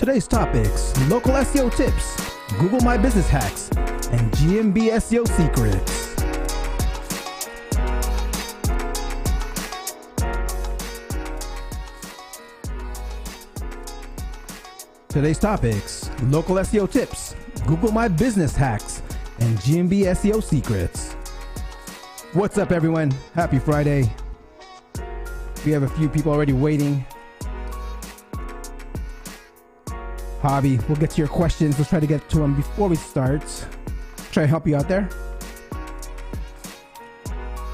Today's topics: local SEO tips, Google My Business hacks, and GMB SEO secrets. Today's topics: local SEO tips, Google My Business hacks, and GMB SEO secrets. What's up, everyone? Happy Friday. We have a few people already waiting. Hobby, we'll get to your questions. Let's try to get to them before we start. Try to help you out there.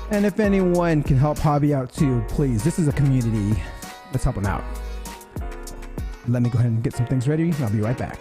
And if anyone can help Hobby out too, please. This is a community. Let's help them out. Let me go ahead and get some things ready. I'll be right back.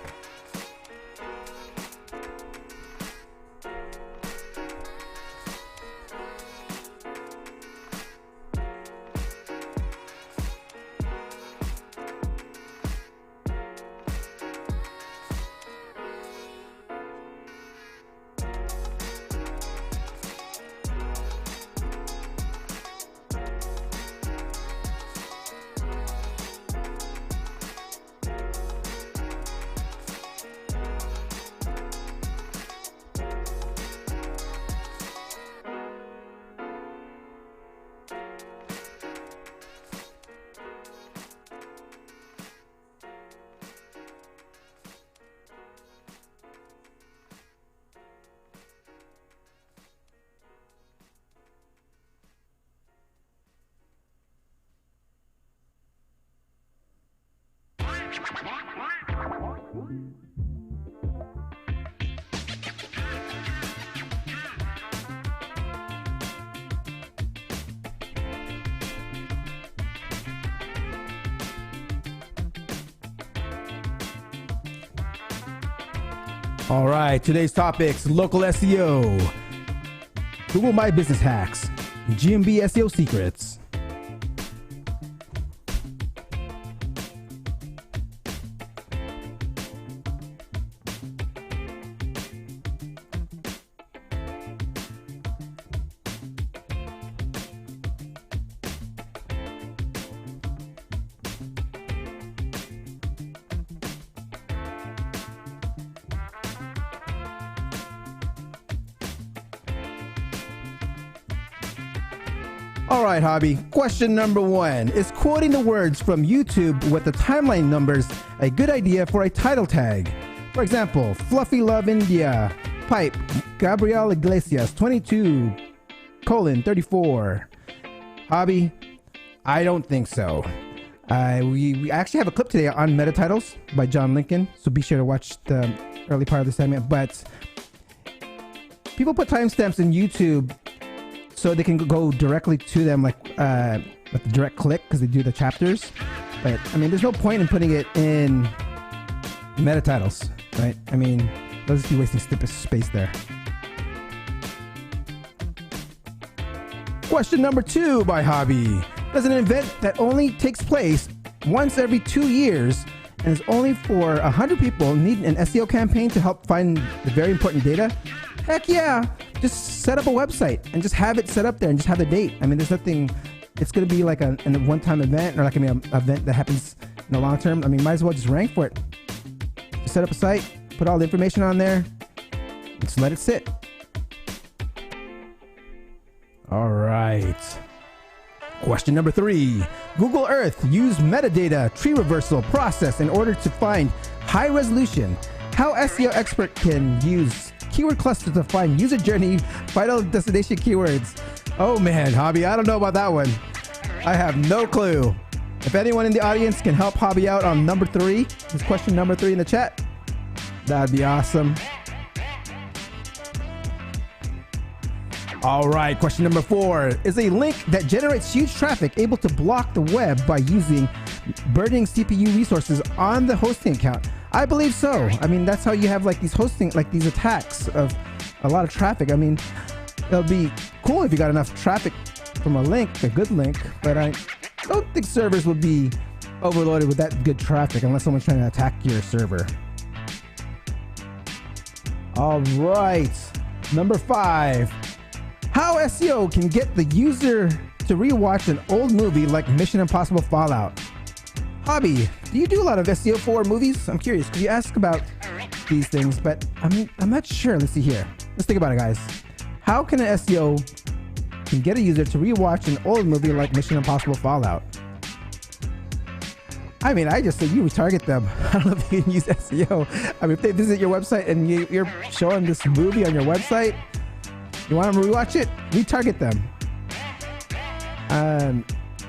All right, today's topics: local SEO, Google My Business hacks, GMB SEO secrets. All right, Hobby. Question number one: is quoting the words from YouTube with the timeline numbers a good idea for a title tag? For example, Fluffy Love India, Pipe, Gabriel Iglesias, 22:34. Hobby, I don't think so. We actually have a clip today on meta titles by John Lincoln, so be sure to watch the early part of the segment. But people put timestamps in YouTube so they can go directly to them, like with the direct click, because they do the chapters. But I mean, there's no point in putting it in meta titles, right? I mean, they'll just be wasting space there. Question number two by Hobby: does an event that only takes place once every 2 years and is only for 100 people need an SEO campaign to help find the very important data? Heck yeah. Just set up a website and just have it set up there and just have the date. I mean, there's nothing, it's going to be like a one-time event, or like an event that happens in the long term. I mean, might as well just rank for it. Just set up a site, put all the information on there, just let it sit. All right. Question number three: Google Earth used metadata tree reversal process in order to find high resolution. How SEO expert can use keyword clusters to find user journey final destination keywords. Oh man, Hobby, I don't know about that one. I have no clue. If anyone in the audience can help Hobby out on number three, this question number three in the chat, that'd be awesome. All right, question number four: is a link that generates huge traffic able to block the web by using burning CPU resources on the hosting account? I believe so. I mean, that's how you have like these hosting, like these attacks of a lot of traffic. I mean, it'll be cool if you got enough traffic from a link, a good link, but I don't think servers would be overloaded with that good traffic unless someone's trying to attack your server. All right, number five: how SEO can get the user to rewatch an old movie like Mission Impossible Fallout. Hobby, do you do a lot of SEO for movies? I'm curious because you ask about these things, but I'm not sure. Let's see here. Let's think about it, guys. How can an SEO can get a user to rewatch an old movie like Mission Impossible Fallout? I mean, I just said you retarget them. I don't know if you can use SEO. I mean, if they visit your website and you're showing this movie on your website, you want them to rewatch it, retarget them.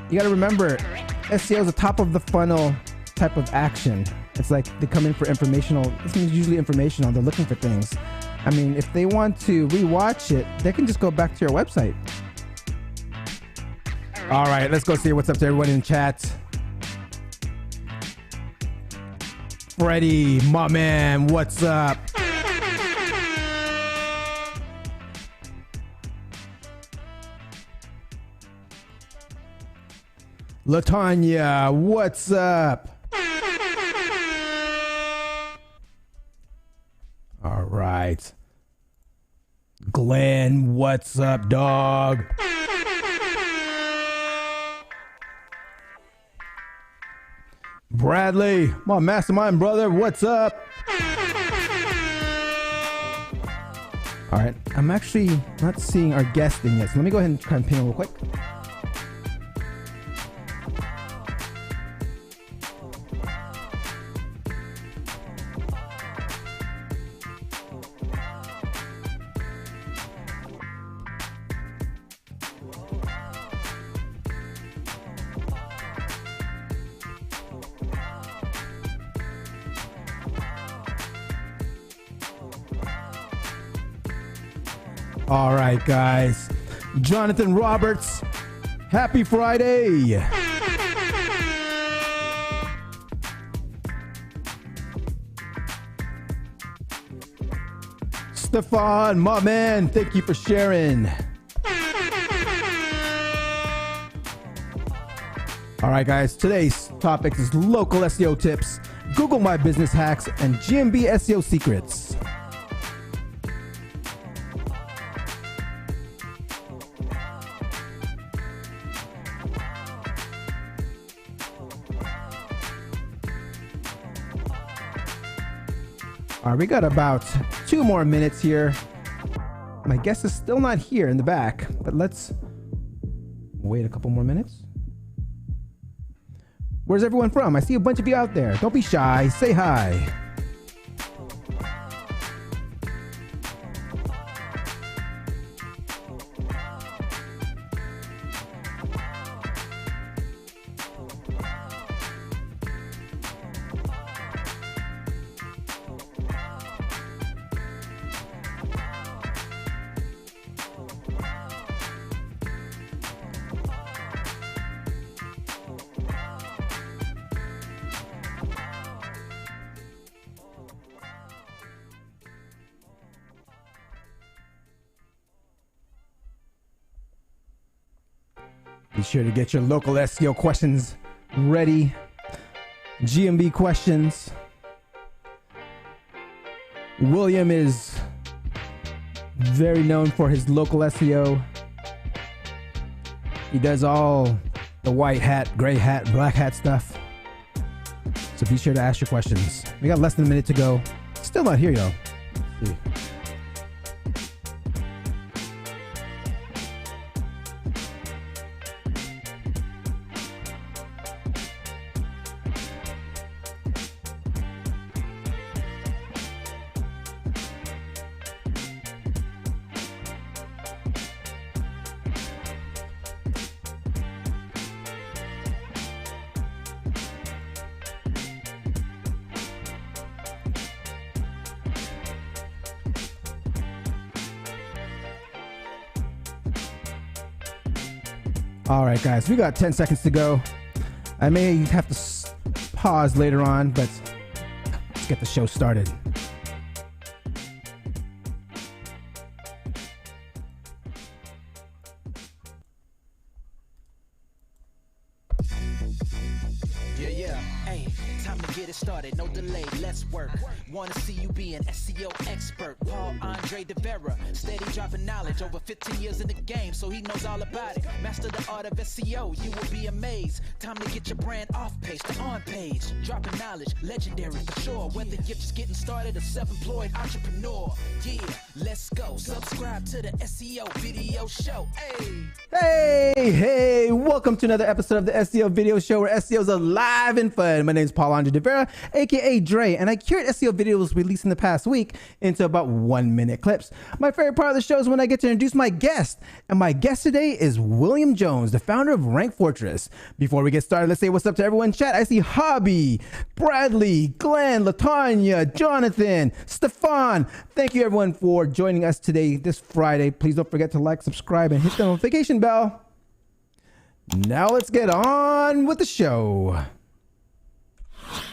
You got to remember, SEO is a top of the funnel type of action. It's like they come in for informational. It's usually informational. They're looking for things. I mean, if they want to rewatch it, they can just go back to your website. All right, let's go see what's up to everyone in chat. Freddie, my man, what's up? Latanya, what's up? All right. Glenn, what's up, dog? Bradley, my mastermind brother, what's up? All right, I'm actually not seeing our guest thing yet, so let me go ahead and try and ping him real quick. All right, guys. Jonathan Roberts, happy Friday. Stefan, my man, thank you for sharing. All right, guys. Today's topic is local SEO tips, Google My Business hacks, and GMB SEO secrets. All right, we got about 2 more minutes here. My guest is still not here in the back, but let's wait a couple more minutes. Where's everyone from? I see a bunch of you out there. Don't be shy. Say hi. Be sure to get your local SEO questions ready. GMB questions. William is very known for his local SEO. He does all the white hat, gray hat, black hat stuff. So be sure to ask your questions. We got less than a minute to go. Still not here, yo. Let's see. All right, guys, we got 10 seconds to go. I may have to pause later on, but let's get the show started. Time to get it started, no delay, let's work. Wanna see you be an SEO expert. Paul Andre De Vera, steady dropping knowledge. Over 15 years in the game, so he knows all about it. Master the art of SEO, you will be amazed. Time to get your brand off page to on page. Dropping knowledge, legendary for sure. Whether you're just getting started or self-employed entrepreneur. Yeah, let's go. Subscribe to the SEO Video Show. Hey, welcome to another episode of the SEO Video Show, where SEO is alive and fun. My name is Paul Andre De Vera, aka Dre, and I curate SEO videos released in the past week into about 1-minute clips. My favorite part of the show is when I get to introduce my guest, and my guest today is William Jones, the founder of Rank Fortress. Before we get started, let's say what's up to everyone in chat. I see Hobby, Bradley, Glenn, Latanya, Jonathan, Stefan. Thank you everyone for joining us today, this Friday. Please don't forget to like, subscribe, and hit the notification bell. Now let's get on with the show.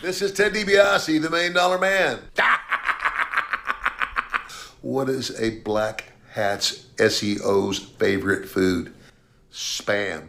This is Ted DiBiase, the $1 Million Man. What is a black hat's SEO's favorite food? Spam.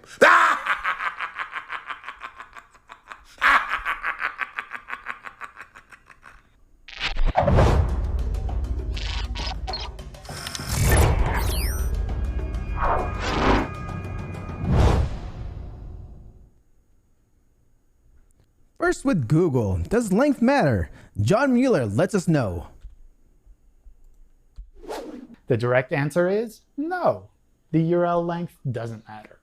First with Google, does length matter? John Mueller lets us know. The direct answer is no. The URL length doesn't matter.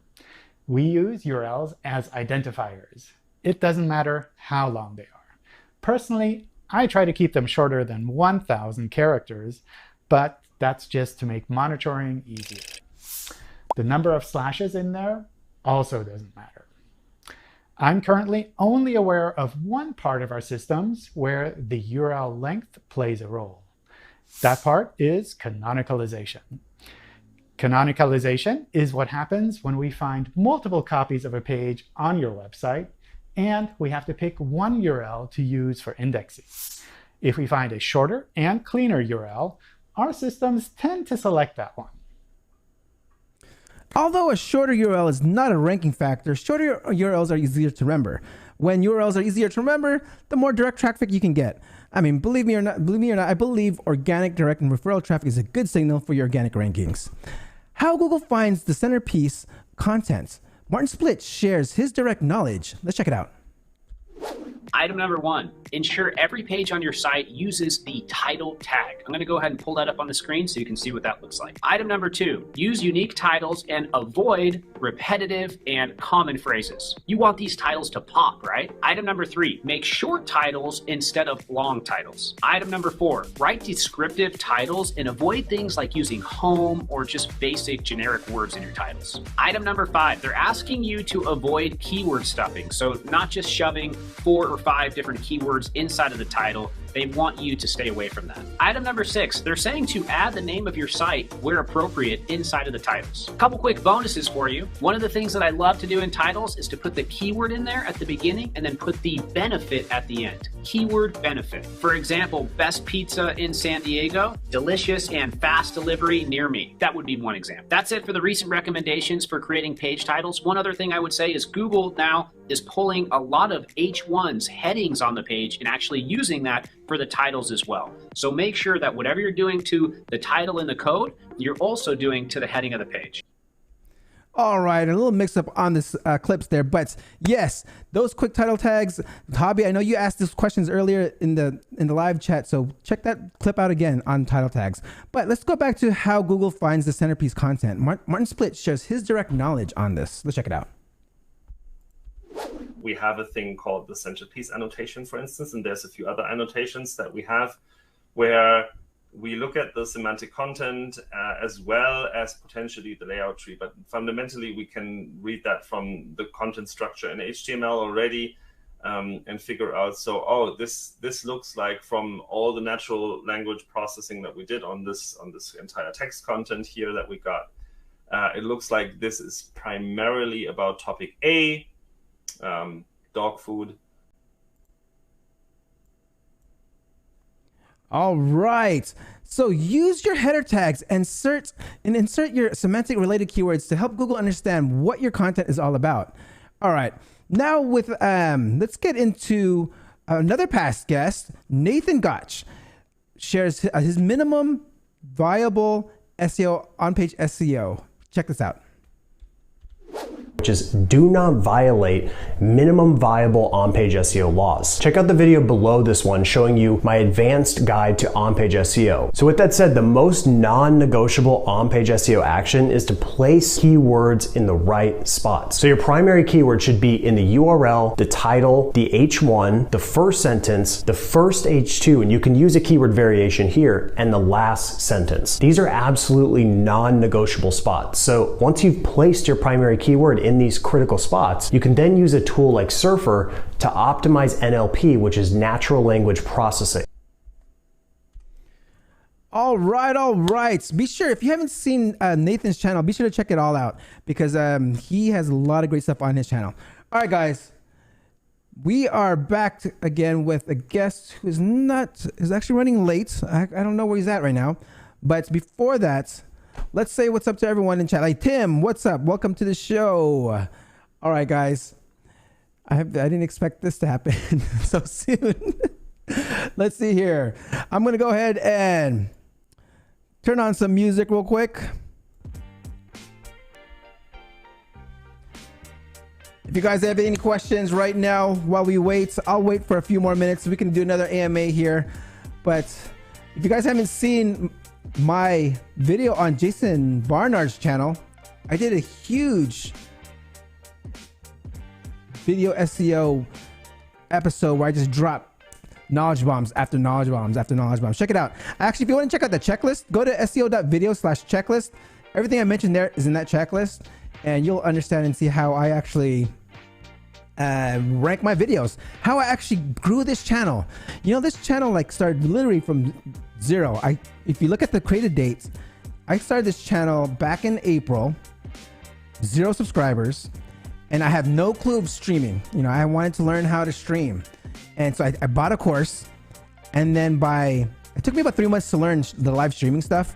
We use URLs as identifiers. It doesn't matter how long they are. Personally, I try to keep them shorter than 1,000 characters, but that's just to make monitoring easier. The number of slashes in there also doesn't matter. I'm currently only aware of one part of our systems where the URL length plays a role. That part is canonicalization. Canonicalization is what happens when we find multiple copies of a page on your website, and we have to pick one URL to use for indexing. If we find a shorter and cleaner URL, our systems tend to select that one. Although a shorter URL is not a ranking factor, shorter URLs are easier to remember. When URLs are easier to remember, the more direct traffic you can get. I mean, believe me or not, I believe organic, direct, and referral traffic is a good signal for your organic rankings. How Google finds the centerpiece content. Martin Splitt shares his direct knowledge. Let's check it out. Item number 1, ensure every page on your site uses the title tag. I'm going to go ahead and pull that up on the screen so you can see what that looks like. Item number 2, use unique titles and avoid repetitive and common phrases. You want these titles to pop, right? Item number 3, make short titles instead of long titles. Item number 4, write descriptive titles and avoid things like using home or just basic generic words in your titles. Item number 5, they're asking you to avoid keyword stuffing. So not just shoving 4 or 5 different keywords inside of the title. They want you to stay away from that. Item number 6, they're saying to add the name of your site where appropriate inside of the titles. A couple quick bonuses for you. One of the things that I love to do in titles is to put the keyword in there at the beginning and then put the benefit at the end. Keyword benefit. For example, best pizza in San Diego, delicious and fast delivery near me. That would be one example. That's it for the recent recommendations for creating page titles. One other thing I would say is Google now is pulling a lot of H1s, headings on the page, and actually using that for the titles as well. So make sure that whatever you're doing to the title in the code, you're also doing to the heading of the page. All right, a little mix up on this clips there, but yes, those quick title tags. Hobby, I know you asked these questions earlier in the live chat, so check that clip out again on title tags. But let's go back to how Google finds the centerpiece content. Martin Splitt shares his direct knowledge on this. Let's check it out. We have a thing called the Centerpiece annotation, for instance, and there's a few other annotations that we have where we look at the semantic content as well as potentially the layout tree. But fundamentally, we can read that from the content structure in HTML already and figure out, so, this looks like from all the natural language processing that we did on this entire text content here that we got, it looks like this is primarily about topic A, dog food. All right. So use your header tags and insert your semantic related keywords to help Google understand what your content is all about. All right. Now with let's get into another past guest, Nathan Gotch, shares his minimum viable SEO on-page SEO. Check this out. Which is do not violate minimum viable on-page SEO laws. Check out the video below this one showing you my advanced guide to on-page SEO. So with that said, the most non-negotiable on-page SEO action is to place keywords in the right spots. So your primary keyword should be in the URL, the title, the H1, the first sentence, the first H2, and you can use a keyword variation here, and the last sentence. These are absolutely non-negotiable spots. So once you've placed your primary keyword in these critical spots, you can then use a tool like Surfer to optimize NLP, which is natural language processing. All right. Be sure, if you haven't seen Nathan's channel, be sure to check it all out because he has a lot of great stuff on his channel. All right, guys. We are back again with a guest who is actually running late. I don't know where he's at right now. But before that, let's say what's up to everyone in chat. Like, Tim, what's up? Welcome to the show. All right, guys. I didn't expect this to happen so soon. Let's see here. I'm going to go ahead and turn on some music real quick. If you guys have any questions right now while we wait, I'll wait for a few more minutes. We can do another AMA here. But if you guys haven't seen my video on Jason Barnard's channel, I did a huge video SEO episode where I just dropped knowledge bombs after knowledge bombs after knowledge bombs. Check it out. Actually, if you want to check out the checklist, go to seo.video/checklist. Everything I mentioned there is in that checklist, and you'll understand and see how I actually rank my videos, how I actually grew this channel. You know, this channel like started literally from zero. If you look at the created dates, I started this channel back in April, 0 subscribers, and I have no clue of streaming. You know, I wanted to learn how to stream, and so I bought a course, and then it took me about 3 months to learn the live streaming stuff,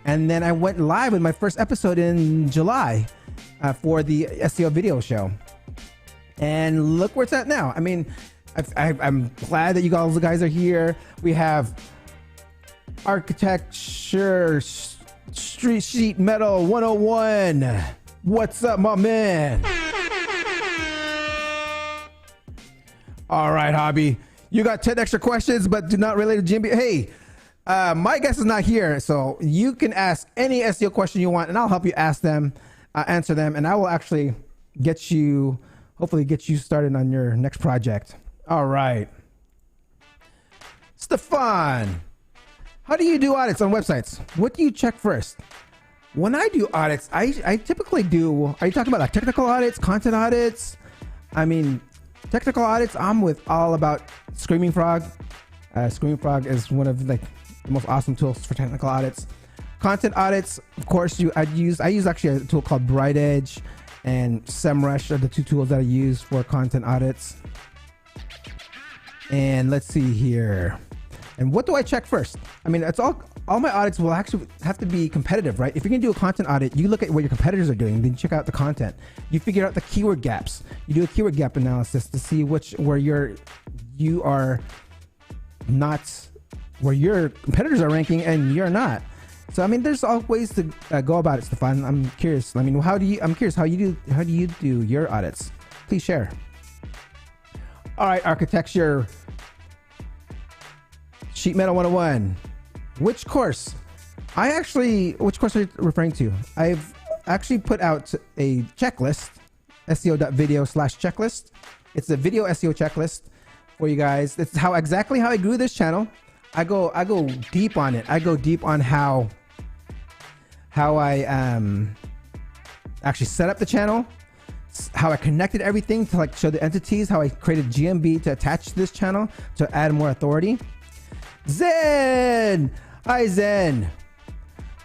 and then I went live with my first episode in July for the SEO Video Show. And look where it's at now. I mean, I'm glad that you guys are here. We have Architecture Street Sheet Metal 101. What's up, my man? All right, Hobby. You got 10 extra questions, but do not relate to Gmb. Hey, my guest is not here, so you can ask any SEO question you want, and I'll help you answer them, and I will actually hopefully get you started on your next project. All right. Stefan, how do you do audits on websites? What do you check first? When I do audits, I typically do, are you talking about like technical audits, content audits? I mean, technical audits, I'm all about Screaming Frog. Screaming Frog is one of like the most awesome tools for technical audits. Content audits, of course, I use actually a tool called Bright Edge and SEMrush are the 2 tools that I use for content audits. And let's see here. And what do I check first? I mean, it's all my audits will actually have to be competitive, right? If you're gonna do a content audit, you look at what your competitors are doing, then check out the content. You figure out the keyword gaps. You do a keyword gap analysis to see where you are not where your competitors are ranking and you're not. So I mean, there's all ways to go about it, Stefan. I'm curious. I mean, I'm curious how do you do your audits? Please share. All right, Architecture Sheet Metal 101. Which course? Which course are you referring to? I've actually put out a checklist, seo.video/checklist. It's a video SEO checklist for you guys. It's exactly how I grew this channel. I go deep on it. I go deep on how I actually set up the channel, how I connected everything to like show the entities, how I created GMB to attach to this channel to add more authority. Zen! Hi, Zen.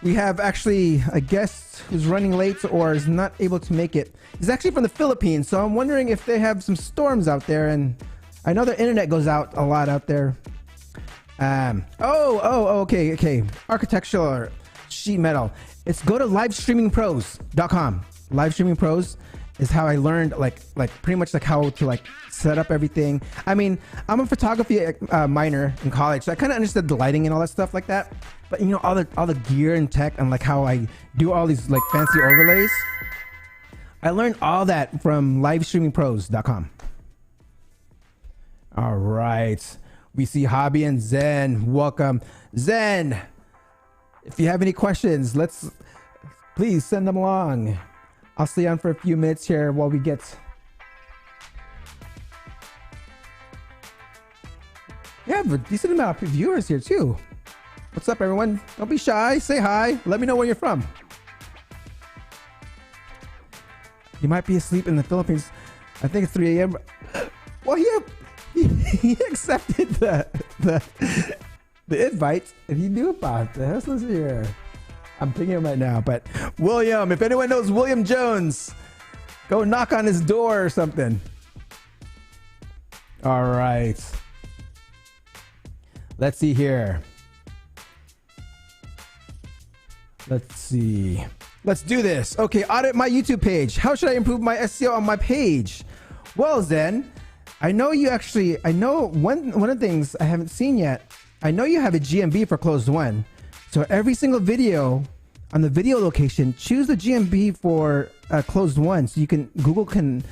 We have actually a guest who's running late or is not able to make it. He's actually from the Philippines, so I'm wondering if they have some storms out there, and I know their internet goes out a lot out there. Okay. Architectural Sheet Metal. It's go to livestreamingpros.com. Livestreaming Pros, is how I learned like pretty much like how to like set up everything. I mean, I'm a photography minor in college, so I kind of understood the lighting and all that stuff like that. But you know, all the gear and tech and like how I do all these like fancy overlays, I learned all that from livestreamingpros.com. All right, we see Hobby and Zen. Welcome, Zen. If you have any questions, please send them along. I'll stay on for a few minutes here while we get. Yeah, have a decent amount of viewers here too. What's up, everyone? Don't be shy. Say hi. Let me know where you're from. You might be asleep in the Philippines. I think it's 3 a.m. Well, he accepted the invite, and he knew about this. Let's see here. I'm pinging him right now, but William, if anyone knows William Jones, go knock on his door or something. All right. Let's see here. Let's see. Let's do this. Okay, audit my YouTube page. How should I improve my SEO on my page? Well, Zen, I know one of the things I haven't seen yet. I know you have a GMB for closed one. So every single video on the video location, choose the GMB for closed one, so Google can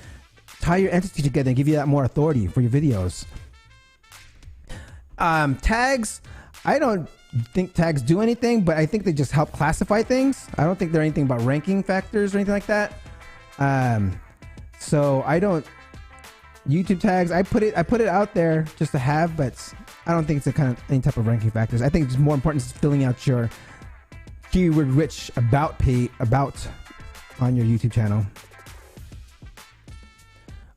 tie your entity together and give you that more authority for your videos. Tags, I don't think tags do anything, but I think they just help classify things. I don't think they're anything about ranking factors or anything like that. So I don't YouTube tags. I put it out there just to have, but I don't think it's any type of ranking factors. I think it's more important is filling out your keyword rich about on your YouTube channel.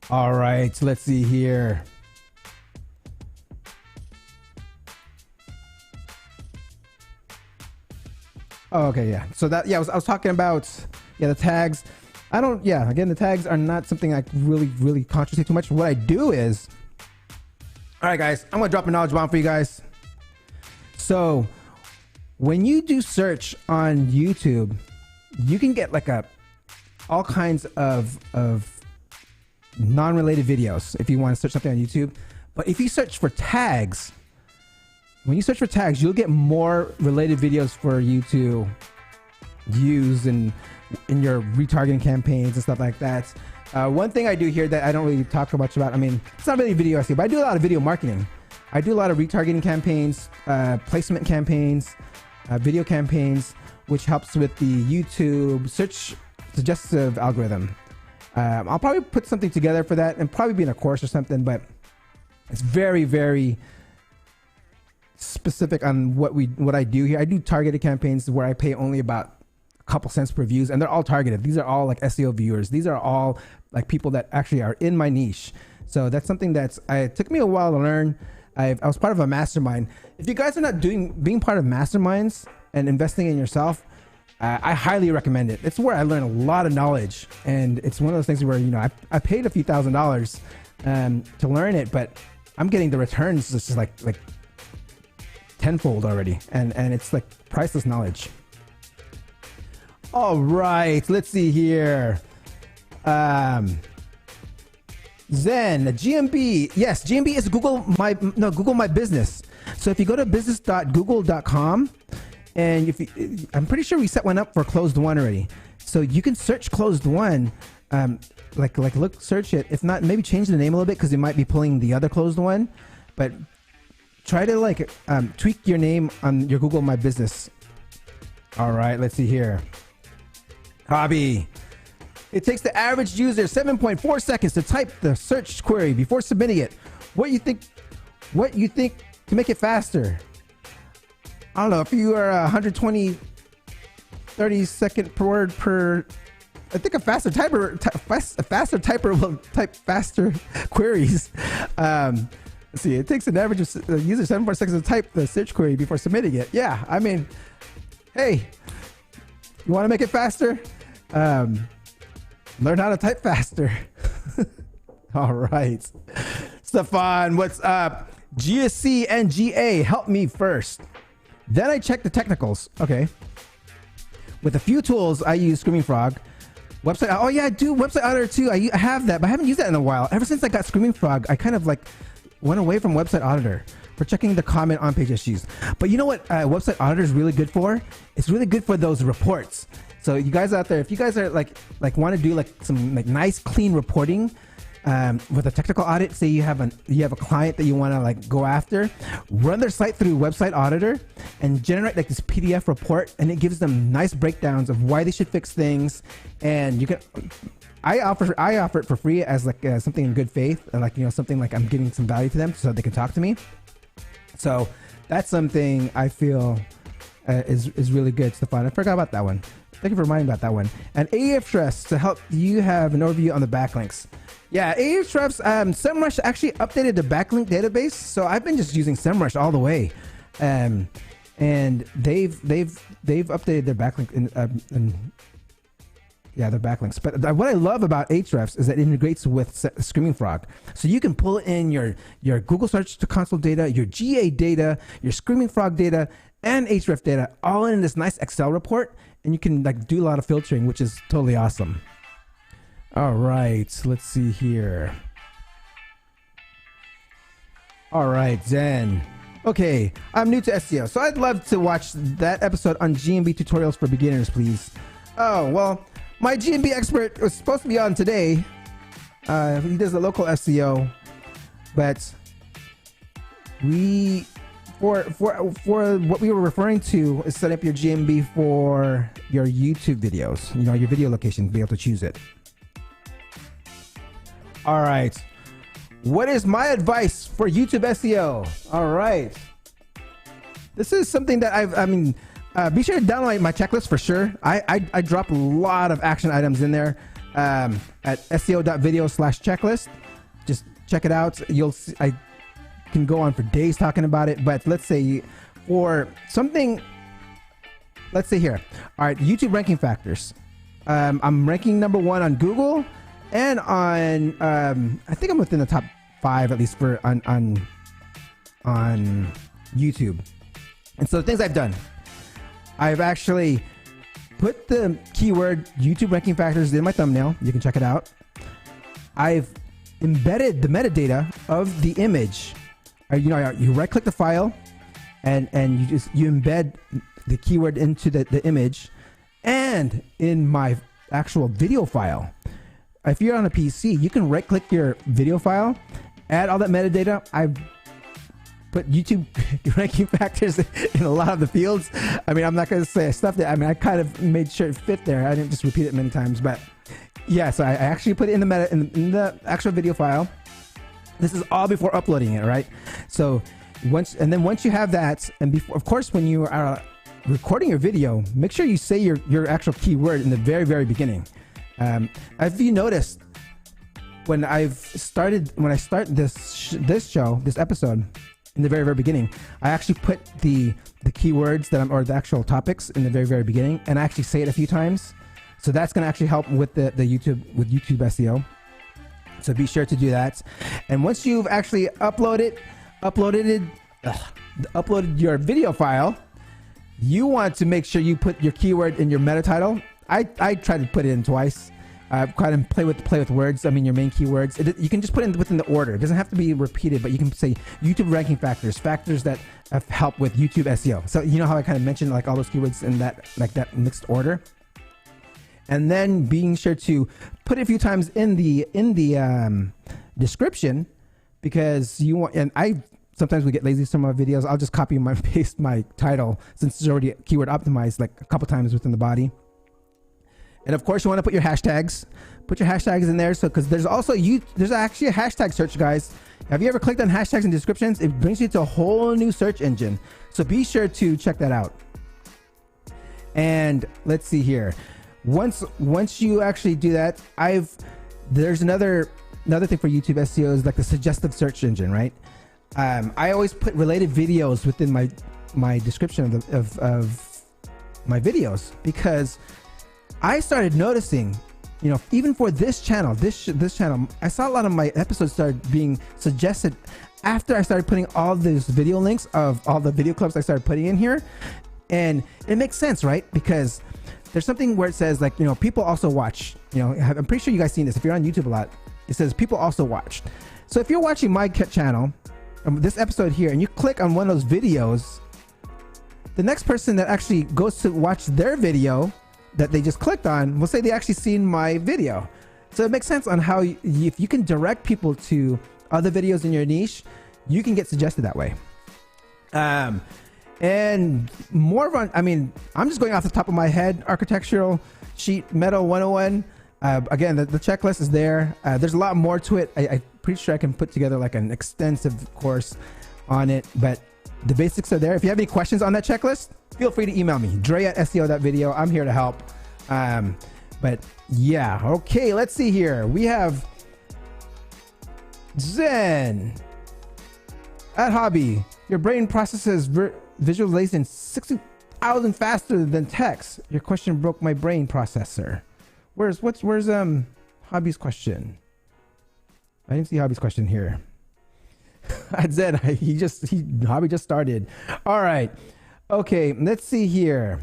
All right, let's see here. Oh, okay, yeah. So I was talking about the tags. Again, the tags are not something I really concentrate too much. What I do is, all right, guys, I'm gonna drop a knowledge bomb for you guys. So when you do search on YouTube, you can get like all kinds of non-related videos if you want to search something on YouTube. But if you search for tags, when you search for tags, you'll get more related videos for you to use in your retargeting campaigns and stuff like that. One thing I do here that I don't really talk much about, I mean, it's not really video SEO, but I do a lot of video marketing. I do a lot of retargeting campaigns, placement campaigns, video campaigns, which helps with the YouTube search suggestive algorithm. I'll probably put something together for that and probably be in a course or something, but it's very, very specific on what I do here. I do targeted campaigns where I pay only about a couple cents per views, and they're all targeted. These are all like SEO viewers. These are all like people that actually are in my niche. So that's something it took me a while to learn. I was part of a mastermind. If you guys are not being part of masterminds and investing in yourself, I highly recommend it. It's where I learn a lot of knowledge, and it's one of those things where I paid a few $1,000s to learn it, but I'm getting the returns just like tenfold already, and it's like priceless knowledge. All right, let's see here. Zen, GMB. Yes, GMB is Google My Business. So if you go to business.google.com, and I'm pretty sure we set one up for closed one already. So you can search closed one, search it. If not, maybe change the name a little bit because it might be pulling the other closed one. But try to tweak your name on your Google My Business. All right, let's see here. Hobby. It takes the average user 7.4 seconds to type the search query before submitting it. What you think to make it faster? I don't know, if you are 120, 30 second per word per, I think a faster typer will type faster queries. Let's see, it takes an average of the user 7.4 seconds to type the search query before submitting it. Yeah, I mean, hey, you want to make it faster? Learn how to type faster. All right. Stefan, what's up? GSC and GA, help me first. Then I check the technicals. Okay. With a few tools, I use Screaming Frog. Website. Oh yeah, I do website auditor too. I have that, but I haven't used that in a while. Ever since I got Screaming Frog, I kind of like went away from website auditor for checking the comment on page issues. But you know what website auditor is really good for? It's really good for those reports. So you guys out there, if you guys are like want to do like some like nice clean reporting with a technical audit, say you have a client that you want to like go after, run their site through website auditor and generate like this PDF report, and it gives them nice breakdowns of why they should fix things. And you can I offer it for free as like something in good faith, like, you know, something like I'm giving some value to them so they can talk to me. So that's something I feel is really good, Stefan. I forgot about that one. Thank you for reminding me about that one. And Ahrefs to help you have an overview on the backlinks. Yeah, Ahrefs, SEMrush actually updated the backlink database, so I've been just using SEMrush all the way, and they've updated their backlink their backlinks. But what I love about Ahrefs is that it integrates with Screaming Frog, so you can pull in your Google Search to Console data, your GA data, your Screaming Frog data, and Ahrefs data all in this nice Excel report, and you can like do a lot of filtering, which is totally awesome. All right, let's see here. All right, Zen. Okay, I'm new to SEO, so I'd love to watch that episode on GMB tutorials for beginners, please. Oh, well, my GMB expert was supposed to be on today. He does the local SEO, but for what we were referring to is set up your GMB for your YouTube videos, you know, your video location, be able to choose it. All right. What is my advice for YouTube SEO? All right. This is something that be sure to download my checklist for sure. I drop a lot of action items in there at seo.video/checklist. Just check it out. You'll see, I can go on for days talking about it, but let's say for something, let's say here. All right, YouTube ranking factors. I'm ranking #1 on Google and on I think I'm within the top 5 at least for on YouTube. And so the things I've done, I've actually put the keyword YouTube ranking factors in my thumbnail. You can check it out. I've embedded the metadata of the image. You right click the file and you embed the keyword into the image, and in my actual video file. If you're on a PC, you can right click your video file, add all that metadata. I've put YouTube ranking factors in a lot of the fields. I mean, I'm not going to say I stuffed it. I mean, I kind of made sure it fit there. I didn't just repeat it many times, but yeah, so I actually put it in the actual video file. This is all before uploading it, right? So once you have that, and before, of course, when you are recording your video, make sure you say your actual keyword in the very, very beginning. If you noticed, when I start this episode, in the very, very beginning, I actually put the keywords or the actual topics in the very, very beginning, and I actually say it a few times. So that's going to actually help with the YouTube SEO. So be sure to do that. And once you've actually uploaded your video file, you want to make sure you put your keyword in your meta title. I try to put it in twice. Kind of play with words. I mean, your main keywords. You can just put it within the order. It doesn't have to be repeated, but you can say YouTube ranking factors that have helped with YouTube SEO. So you know how I kind of mentioned like all those keywords in that mixed order. And then being sure to put it a few times in the description, because you want. And sometimes we get lazy with some of my videos. I'll just copy and paste my title since it's already keyword optimized like a couple times within the body. And of course, you want to put your hashtags. Put your hashtags in there, because there's actually a hashtag search, guys. Have you ever clicked on hashtags and descriptions? It brings you to a whole new search engine. So be sure to check that out. And let's see here. Once you actually do that, there's another thing for YouTube SEO is like the suggestive search engine, right? I always put related videos within my description of my videos, because I started noticing, even for this channel, I saw a lot of my episodes started being suggested after I started putting all those video links of all the video clips I started putting in here. And it makes sense, right? Because there's something where it says like, people also watch. I'm pretty sure you guys seen this. If you're on YouTube a lot, it says people also watch. So if you're watching my channel, this episode here, and you click on one of those videos, the next person that actually goes to watch their video that they just clicked on will say they actually seen my video. So it makes sense on how if you can direct people to other videos in your niche, you can get suggested that way. And more of I'm just going off the top of my head. Architectural sheet metal 101. Again, the checklist is there. There's a lot more to it. I'm pretty sure I can put together like an extensive course on it, but the basics are there. If you have any questions on that checklist, feel free to email me, dre@seo.video. I'm here to help. But yeah, okay, let's see here. We have Zen at Hobby. Your brain processes visualization 60,000 faster than text. Your question broke my brain processor. Where's Hobby's question? I didn't see Hobby's question here. I said Hobby just started. All right. Okay, let's see here.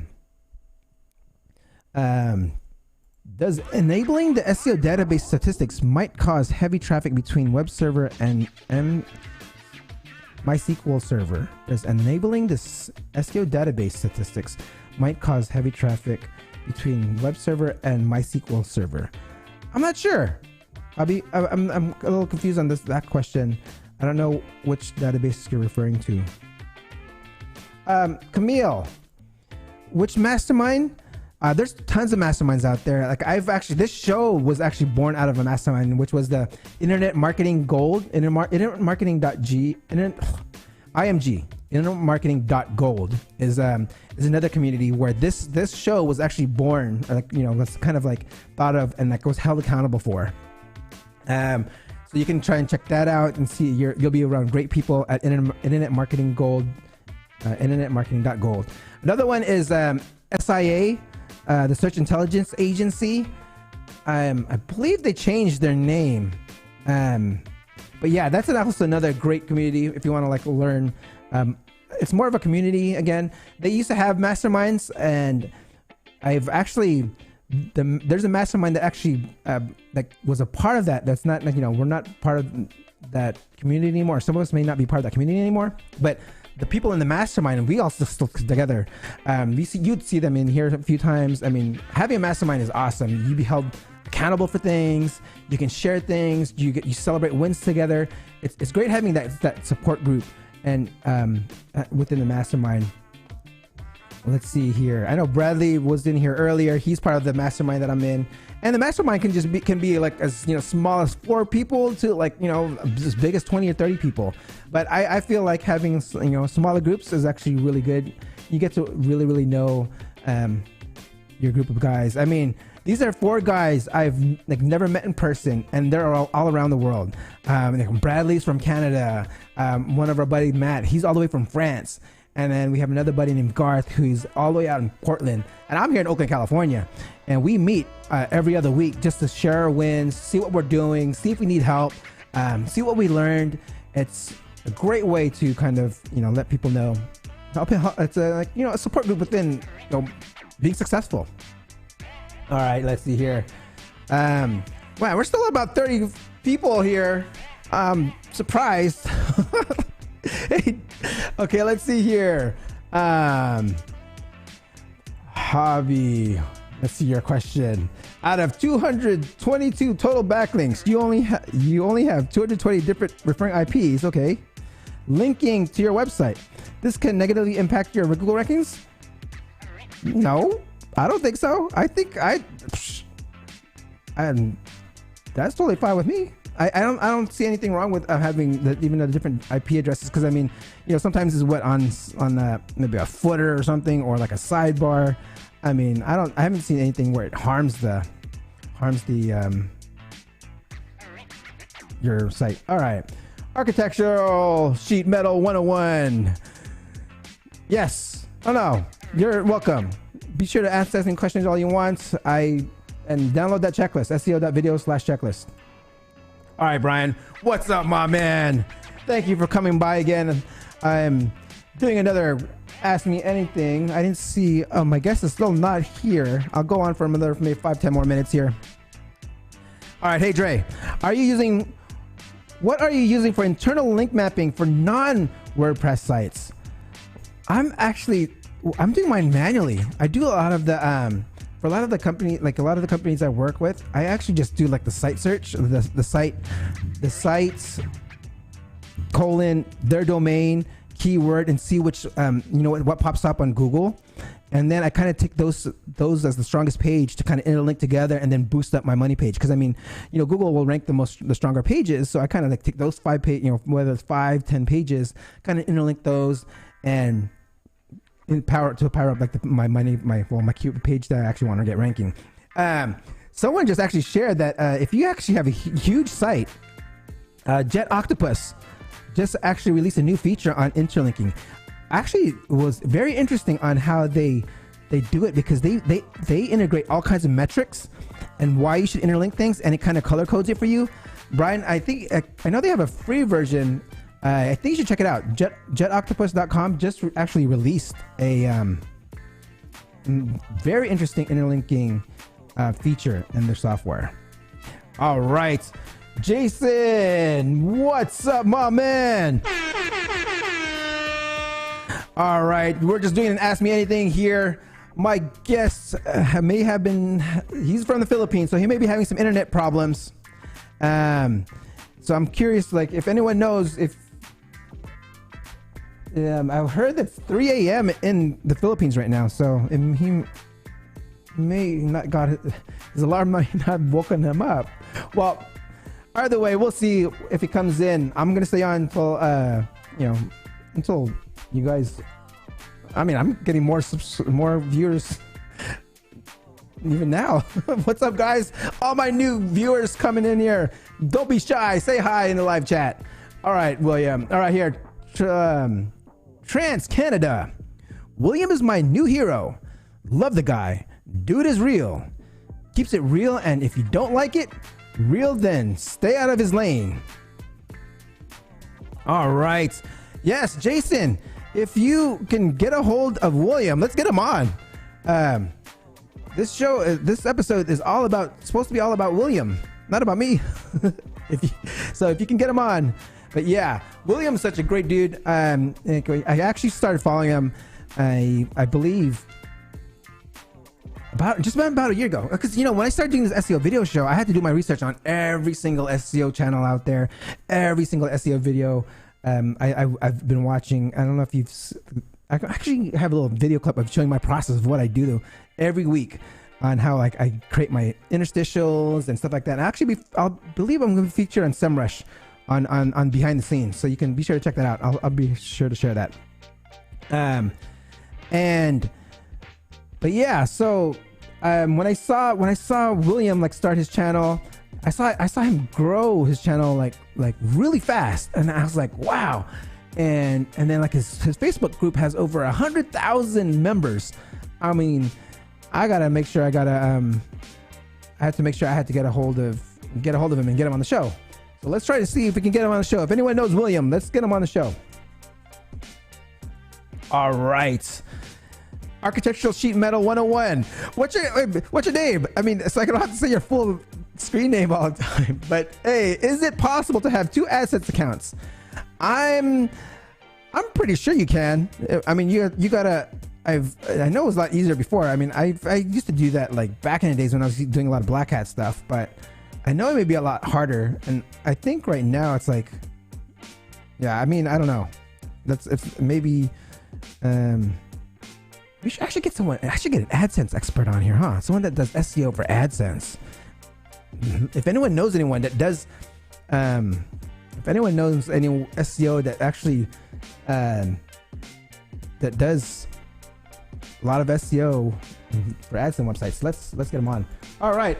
Does enabling the SEO database statistics might cause heavy traffic between web server and MySQL server? Does enabling the SEO database statistics might cause heavy traffic between web server and MySQL server? I'm not sure. I'm a little confused on that question. I don't know which database you're referring to. Camille, which mastermind? There's tons of masterminds out there. Like this show was actually born out of a mastermind, which was the Internet Marketing Gold, Internet Marketing.gold is another community where this show was actually born, was kind of like thought of and like was held accountable for. So you can try and check that out and see you'll be around great people at Internet Marketing Gold, internetmarketing.gold. Another one is SIA, the Search Intelligence Agency. I believe they changed their name. But yeah, that's also another great community if you want to like learn. It's more of a community. Again, they used to have masterminds, and I've actually there's a mastermind that actually like was a part of that. That's not like we're not part of that community anymore. Some of us may not be part of that community anymore, but the people in the mastermind, and we all still together. You'd see them in here a few times. I mean, having a mastermind is awesome. You be held accountable for things. You can share things. You celebrate wins together. It's great having that support group and within the mastermind. Let's see here. I know Bradley was in here earlier. He's part of the mastermind that I'm in, and the mastermind can be like as small as 4 people to like as big as 20 or 30 people. But I feel like having smaller groups is actually really good. You get to really know your group of guys. I mean, these are 4 guys I've like never met in person, and they're all around the world. Bradley's from Canada. One of our buddies, Matt, he's all the way from France. And then we have another buddy named Garth, who's all the way out in Portland. And I'm here in Oakland, California. And we meet every other week just to share our wins, see what we're doing, see if we need help, see what we learned. It's a great way to kind of, let people know. It's a support group within being successful. All right, let's see here. Wow, we're still at about 30 people here. Surprised. Okay, let's see here. Hobby, let's see your question. Out of 222 total backlinks, you only have 220 different referring IPs. Okay, linking to your website. This can negatively impact your Google rankings? No, I don't think so. I think that's totally fine with me. I don't see anything wrong with having even the different IP addresses, because I mean, sometimes it's on maybe a footer or something, or like a sidebar. I mean, I haven't seen anything where it harms your site. All right, architectural sheet metal 101. Yes. Oh no, you're welcome. Be sure to ask any questions all you want. And download that checklist, seo.video/checklist. All right, Brian, what's up, my man? Thank you for coming by again. I'm doing another Ask Me Anything. I didn't see. My guest is still not here. I'll go on for another maybe 5-10 more minutes here. All right, hey Dre, what are you using for internal link mapping for non-WordPress sites? I'm doing mine manually. I do a lot of the for a lot of the companies I work with, I actually just do like the site search, the sites colon their domain keyword and see which what pops up on Google, and then I kind of take those as the strongest page to kind of interlink together and then boost up my money page, because I mean, Google will rank the stronger pages, so I kind of like take those 5 page, whether it's 5-10 pages, kind of interlink those and power up like my cute page that I actually want to get ranking. Someone just actually shared that if you actually have a huge site, Jet Octopus just actually released a new feature on interlinking. Actually, it was very interesting on how they do it, because they integrate all kinds of metrics and why you should interlink things, and it kind of color codes it for you. Brian, I know they have a free version. I think you should check it out. Jetoctopus.com just actually released a very interesting interlinking feature in their software. All right, Jason, what's up, my man? All right, we're just doing an Ask Me Anything here. My guest may have been, he's from the Philippines, so he may be having some internet problems. So I'm curious, like, if anyone knows if, I've heard that it's 3 a.m. in the Philippines right now, so he may not got his alarm might not have woken him up. Well, either way, we'll see if he comes in. I'm gonna stay on until you guys. I mean, I'm getting more viewers even now. What's up, guys? All my new viewers coming in here. Don't be shy. Say hi in the live chat. All right, William. All right, here. Trans Canada. William is my new hero. Love the guy. Dude is real. Keeps it real, and if you don't like it, real, then stay out of his lane. All right. Yes, Jason, if you can get a hold of William, let's get him on. This episode is supposed to be all about William, not about me. If you can get him on. But yeah, William's such a great dude. I actually started following him, I believe, about a year ago. Because when I started doing this SEO video show, I had to do my research on every single SEO channel out there, every single SEO video. I've been watching. I don't know if I actually have a little video clip of showing my process of what I do every week on how I create my interstitials and stuff like that. And I believe I'm going to feature on SEMrush on behind the scenes, so you can be sure to check that out. I'll be sure to share that. But yeah, so when I saw William start his channel, I saw him grow his channel like really fast, and I was like, wow. And then his Facebook group has over 100,000 members. I mean, I had to make sure I had to get a hold of him and get him on the show. So let's try to see if we can get him on the show. If anyone knows William, let's get him on the show. All right. Architectural Sheet Metal 101. What's your name? I mean, so I don't have to say your full screen name all the time. But hey, is it possible to have 2 AdSense accounts? I'm pretty sure you can. I mean, you gotta. I know it was a lot easier before. I mean, I used to do that back in the days when I was doing a lot of Black Hat stuff, but I know it may be a lot harder. And I think right now it's yeah. I mean, I don't know. Maybe. We should actually get someone. I should get an AdSense expert on here, huh? Someone that does SEO for AdSense. If anyone knows anyone that does, if anyone knows any SEO that actually that does a lot of SEO for AdSense websites, let's get him on. All right.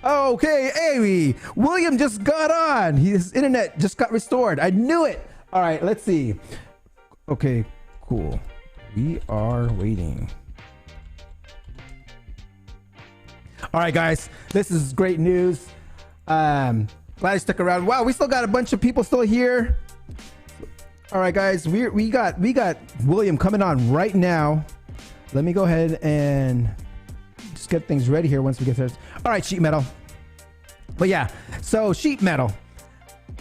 Okay, Amy. William just got on. His internet just got restored. I knew it. All right. Let's see. Okay. Cool. We are waiting. All right, guys, this is great news. Glad you stuck around. Wow, we still got a bunch of people still here. All right, guys, we got William coming on right now. Let me go ahead and just get things ready here once we get there. All right, sheet metal. But yeah, so sheet metal.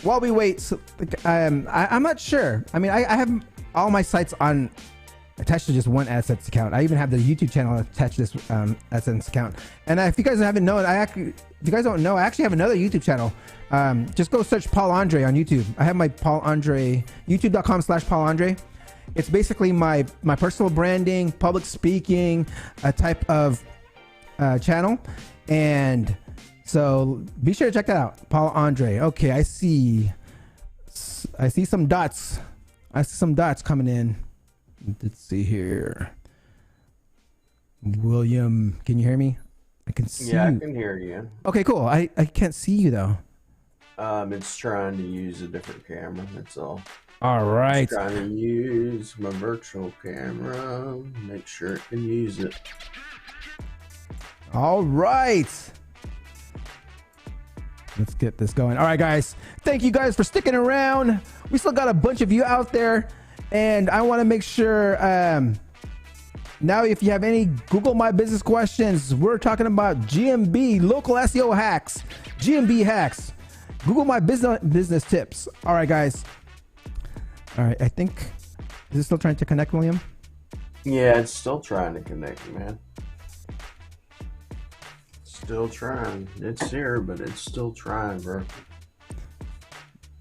While we wait, so, I'm not sure. I mean, I have all my sites on attached to just one AdSense account. I even have the YouTube channel attached to this AdSense account. And if you guys haven't known, if you guys don't know, I actually have another YouTube channel. Just go search Paul Andre on YouTube. I have my Paul Andre, youtube.com/Paul Andre. It's basically my personal branding, public speaking, type of channel. And so be sure to check that out. Paul Andre. Okay, I see some dots. I see some dots coming in. Let's see here. William, can you hear me? I can see Yeah, you. I can hear you. Okay, cool. I can't see you though. It's trying to use a different camera, that's all. All right. It's trying to use my virtual camera. Make sure it can use it. All right. Let's get this going. All right, guys. Thank you guys for sticking around. We still got a bunch of you out there. And I want to make sure now if you have any Google My Business questions, we're talking about GMB, local SEO hacks, GMB hacks, Google My Business tips. All right, guys. All right, I think, is it still trying to connect, William? Yeah, it's still trying to connect, man. Still trying. It's here, but it's still trying, bro.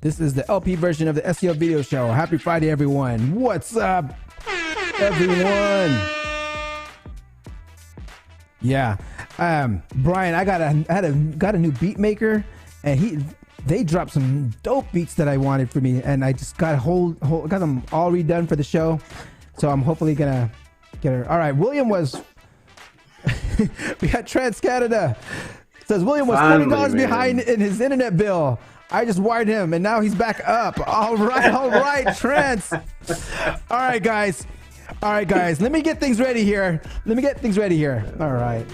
This is the LP version of the SEO Video Show. Happy Friday, everyone. What's up, everyone? Yeah, Brian, I got a new beat maker, and they dropped some dope beats that I wanted for me, and I just got got them all redone for the show. So I'm hopefully gonna get her. All right, William was. We got Trans Canada. Says William was $40 behind in his internet bill. I just wired him, and now he's back up. All right, Trent. All right, guys. Let me get things ready here. All right.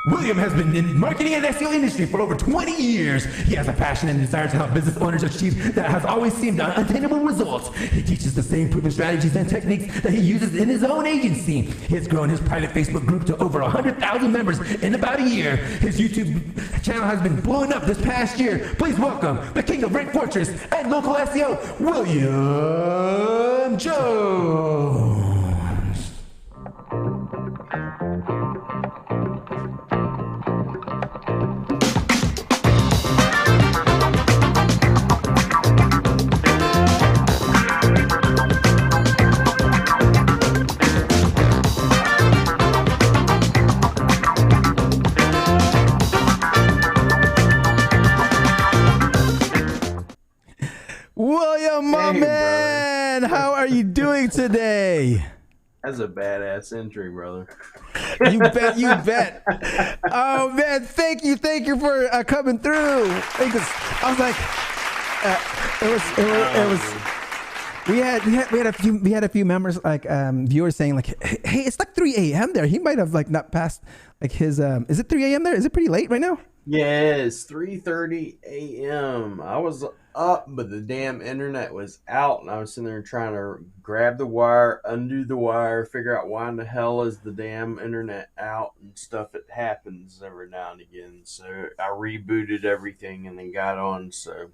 William has been in marketing and SEO industry for over 20 years. He has a passion and desire to help business owners achieve that has always seemed unattainable results. He teaches the same proven strategies and techniques that he uses in his own agency. He has grown his private Facebook group to over 100,000 members in about a year. His YouTube channel has been blowing up this past year. Please welcome the king of Rank Fortress and local SEO, William Jones. William, my man, how are you doing today? That's a badass entry, brother. You bet. Oh man, thank you for coming through. Because I was like, it was. We had a few members like viewers saying like, hey, it's like 3 a.m. there. He might have like not passed like his. Is it 3 a.m. there? Is it pretty late right now? Yes, 3:30 a.m. I was up, but the damn internet was out, and I was sitting there trying to grab the wire, undo the wire, figure out why in the hell is the damn internet out and stuff. It happens every now and again. So I rebooted everything and then got on. So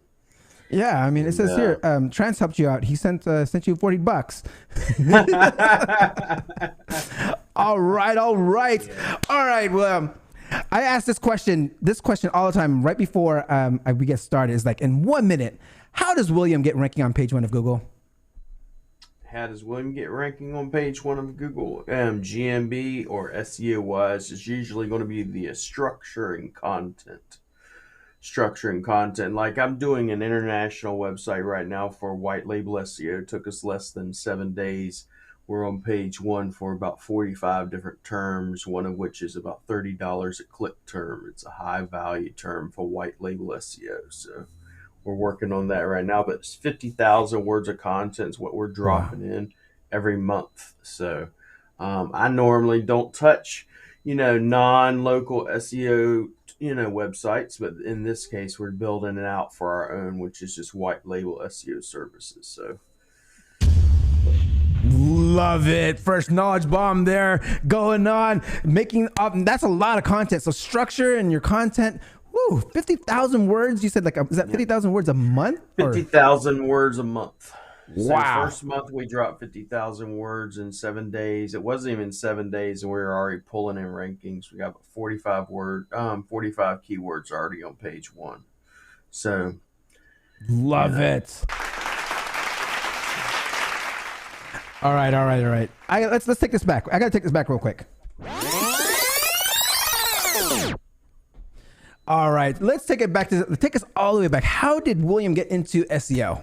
yeah, I mean, it says here, Trans helped you out. He sent you $40. All right. Well, I ask this question all the time right before we get started. Is like, in 1 minute, how does William get ranking on page 1 of Google? How does William get ranking on page 1 of Google? GMB or SEO wise is usually going to be the structuring content. Like I'm doing an international website right now for white label SEO. It took us less than 7 days. We're on page 1 for about 45 different terms, one of which is about $30 a click term. It's a high value term for white label SEO. So we're working on that right now, but it's 50,000 words of content is what we're dropping in. every month. So I normally don't touch, non-local SEO, websites, but in this case, we're building it out for our own, which is just white label SEO services. So. Love it. First knowledge bomb there going on, making up. That's a lot of content. So structure and your content. Woo, 50,000 words. You said is that 50,000 words a month? 50,000 words a month. Wow. So first month we dropped 50,000 words in 7 days. It wasn't even 7 days, and we were already pulling in rankings. We got 45 keywords already on page 1. So love it. All right. Let's take this back. I gotta take this back real quick. All right, let's take us all the way back. How did William get into SEO?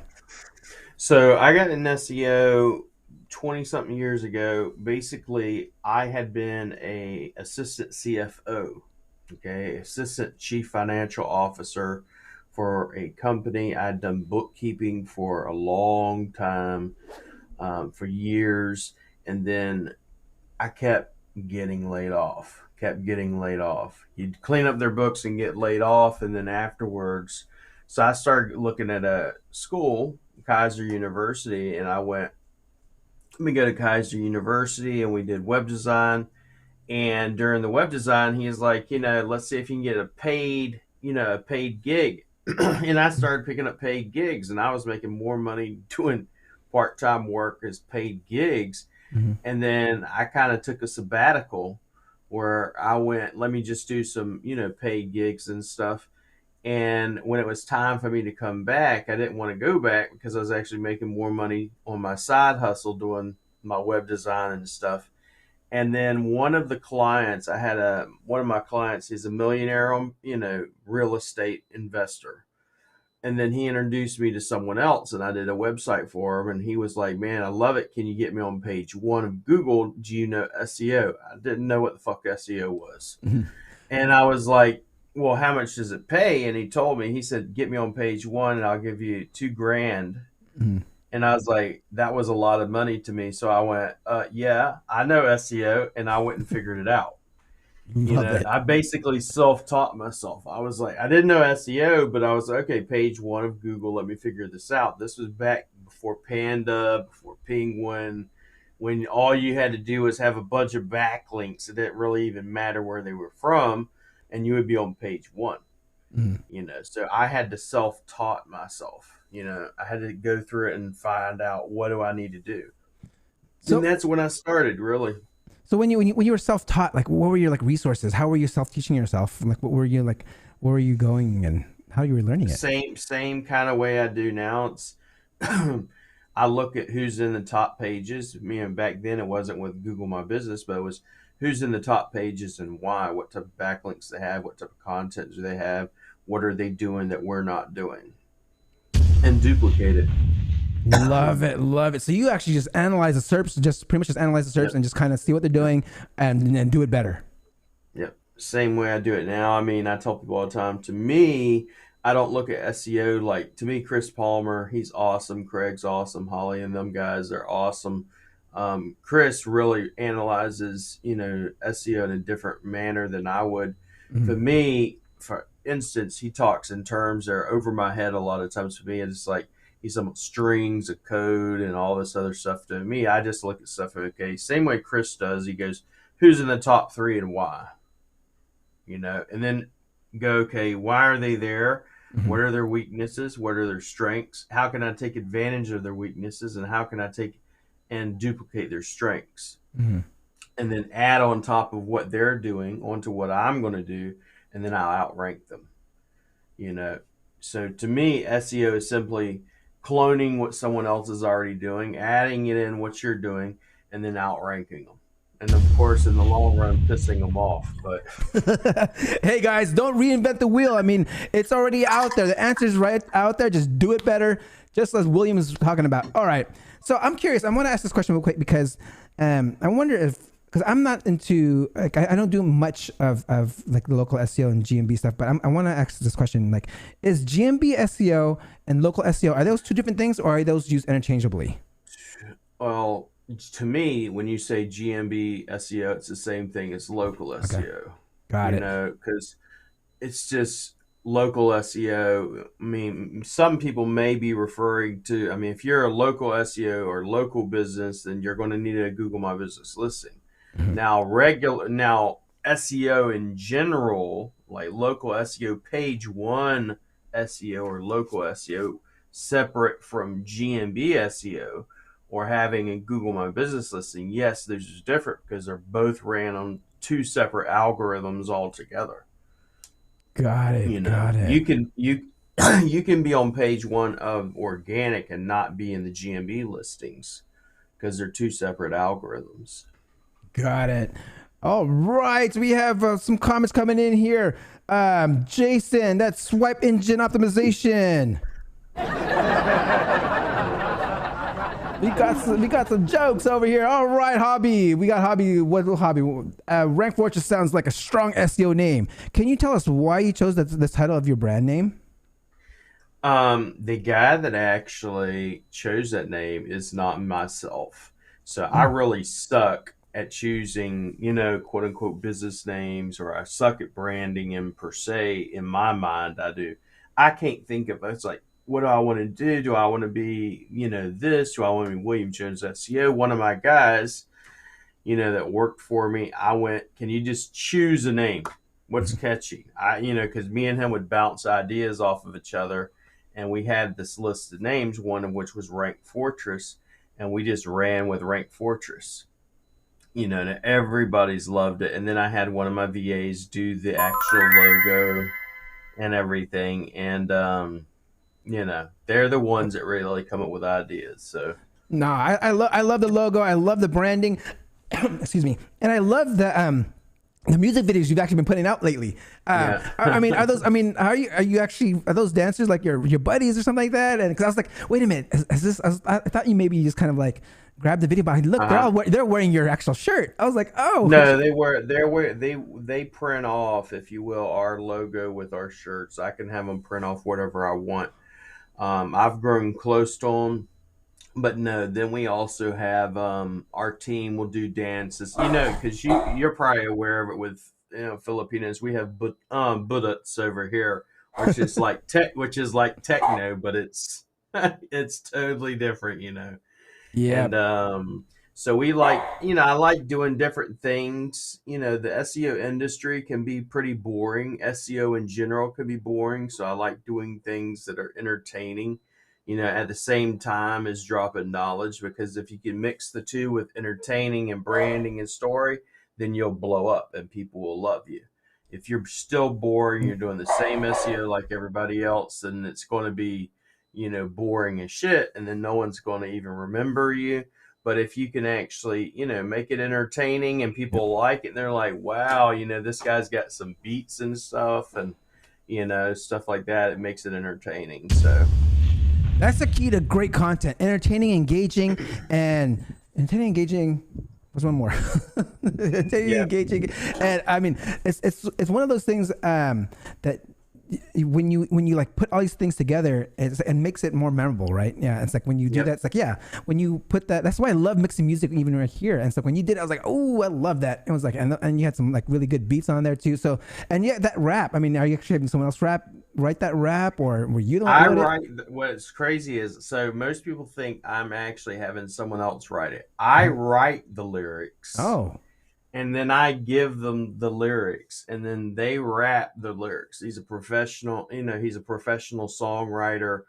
So I got in SEO 20-something years ago. Basically, I had been a assistant CFO, assistant chief financial officer for a company. I'd done bookkeeping for a long time, for years, and then I kept getting laid off. You'd clean up their books and get laid off, and then afterwards, so I started looking at a school, Kaiser University, and I went, let me go to Kaiser University, and we did web design. And during the web design, he was like, let's see if you can get a paid gig. And I started picking up paid gigs, and I was making more money doing part-time work as paid gigs. Mm-hmm. And then I kind of took a sabbatical where I went, let me just do some, paid gigs and stuff. And when it was time for me to come back, I didn't want to go back because I was actually making more money on my side hustle doing my web design and stuff. And then one of my clients, he's a millionaire, real estate investor. And then he introduced me to someone else, and I did a website for him. And he was like, man, I love it. Can you get me on page 1 of Google? Do you know SEO? I didn't know what the fuck SEO was. Mm-hmm. And I was like, well, how much does it pay? And he told me, he said, get me on page 1 and I'll give you $2,000. Mm-hmm. And I was like, that was a lot of money to me. So I went, yeah, I know SEO. And I went and figured it out. I basically self-taught myself. I was like, I didn't know SEO, but I was like, okay, page 1 of Google, let me figure this out. This was back before Panda, before Penguin, when all you had to do was have a bunch of backlinks. It didn't really even matter where they were from, and you would be on page 1. So I had to self-taught myself. I had to go through it and find out, what do I need to do? And that's when I started, really. So when you were self-taught, like, what were your resources? How were you self-teaching yourself? Like, where were you going and how you were learning it? Same kind of way I do now. It's I look at who's in the top pages. Back then it wasn't with Google My Business, but it was who's in the top pages and why, what type of backlinks they have, what type of content do they have, what are they doing that we're not doing, and duplicate it. Love it. So you actually just analyze the SERPs, and just kind of see what they're doing and do it better. Yep. Same way I do it now. I tell people all the time, to me, I don't look at SEO to me, Chris Palmer, he's awesome. Craig's awesome. Holly and them guys, they're awesome. Chris really analyzes, SEO in a different manner than I would. Mm-hmm. For me, for instance, he talks in terms that are over my head a lot of times. For me, it's like, he's some strings of code and all this other stuff. To me, I just look at stuff, okay, same way Chris does. He goes, who's in the top 3 and why? And then go, okay, why are they there? Mm-hmm. What are their weaknesses? What are their strengths? How can I take advantage of their weaknesses? And how can I take and duplicate their strengths? Mm-hmm. And then add on top of what they're doing onto what I'm going to do. And then I'll outrank them. So to me, SEO is simply cloning what someone else is already doing, adding it in what you're doing, and then outranking them. And of course, in the long run, pissing them off. But hey guys, don't reinvent the wheel. It's already out there. The answer is right out there. Just do it better, just as William is talking about. All right. So I'm curious. I want to ask this question real quick because I wonder because I'm not into, I don't do much of the local SEO and GMB stuff, but I want to ask this question. Is GMB SEO and local SEO, are those two different things, or are those used interchangeably? Well, to me, when you say GMB SEO, it's the same thing as local SEO. Got it. You know, because it's just local SEO. I mean, some people may be referring to, I mean, if you're a local SEO or local business, then you're going to need a Google My Business listing. Now, SEO in general, like local SEO, page one SEO or local SEO, separate from GMB SEO or having a Google My Business listing, yes, those are different because they're both ran on two separate algorithms altogether. Got it. You know, got it. you can be on page one of organic and not be in the GMB listings because they're two separate algorithms. Got it. All right, we have some comments coming in here. Jason, that's swipe engine optimization. we got some jokes over here. All right, Hobby. We got Hobby. What Hobby? Rank Fortress sounds like a strong SEO name. Can you tell us why you chose the title of your brand name? The guy that actually chose that name is not myself. So I really suck at choosing, you know, quote unquote business names, or I suck at branding and per se. In my mind, I do. I can't think of it's like, what do I want to do? Do I want to be, you know, this? Do I want to be William Jones SEO? One of my guys, you know, that worked for me, I went, can you just choose a name? What's catchy? You know, because me and him would bounce ideas off of each other, and we had this list of names, one of which was Rank Fortress, and we just ran with Rank Fortress. You know, and everybody's loved it. And then I had one of my VAs do the actual logo and everything. And, you know, they're the ones that really come up with ideas. So, no, I love the logo. I love the branding. Excuse me. And I love the music videos you've actually been putting out lately. I mean, are those dancers like your buddies or something like that? And because I was like, wait a minute, I thought you maybe just kind of like grabbed the video, but look, they're wearing your actual shirt. I was like, oh no, they print off, if you will, our logo with our shirts. I can have them print off whatever I want. I've grown close to them. But no, then we also have our team will do dances, you know, because you're probably aware of it with, you know, Filipinos. We have Audits over here, which is like techno, but it's totally different, you know. Yeah. And so we like, you know, I like doing different things. You know, the SEO industry can be pretty boring. SEO in general can be boring. So I like doing things that are entertaining, you know, at the same time as dropping knowledge, because if you can mix the two with entertaining and branding and story, then you'll blow up and people will love you. If you're still boring, you're doing the same SEO like everybody else, then it's going to be, you know, boring as shit, and then no one's going to even remember you. But if you can actually, you know, make it entertaining and people like it, and they're like, wow, you know, this guy's got some beats and stuff, and, you know, stuff like that, it makes it entertaining. So that's the key to great content: entertaining, engaging. What's one more? Engaging. And I mean, it's one of those things that when you like put all these things together, it makes it more memorable, right? Yeah, it's like when you do that, it's like, yeah, when you put that, that's why I love mixing music even right here. And so when you did it, I was like, oh, I love that. It was like, and you had some like really good beats on there too. So, and yeah, that rap, I mean, are you actually having someone else write that rap, or were you the one who wrote it? What's crazy is, so most people think I'm actually having someone else write it. I write the lyrics. Oh. And then I give them the lyrics, and then they rap the lyrics. He's a professional, you know, he's a professional songwriter,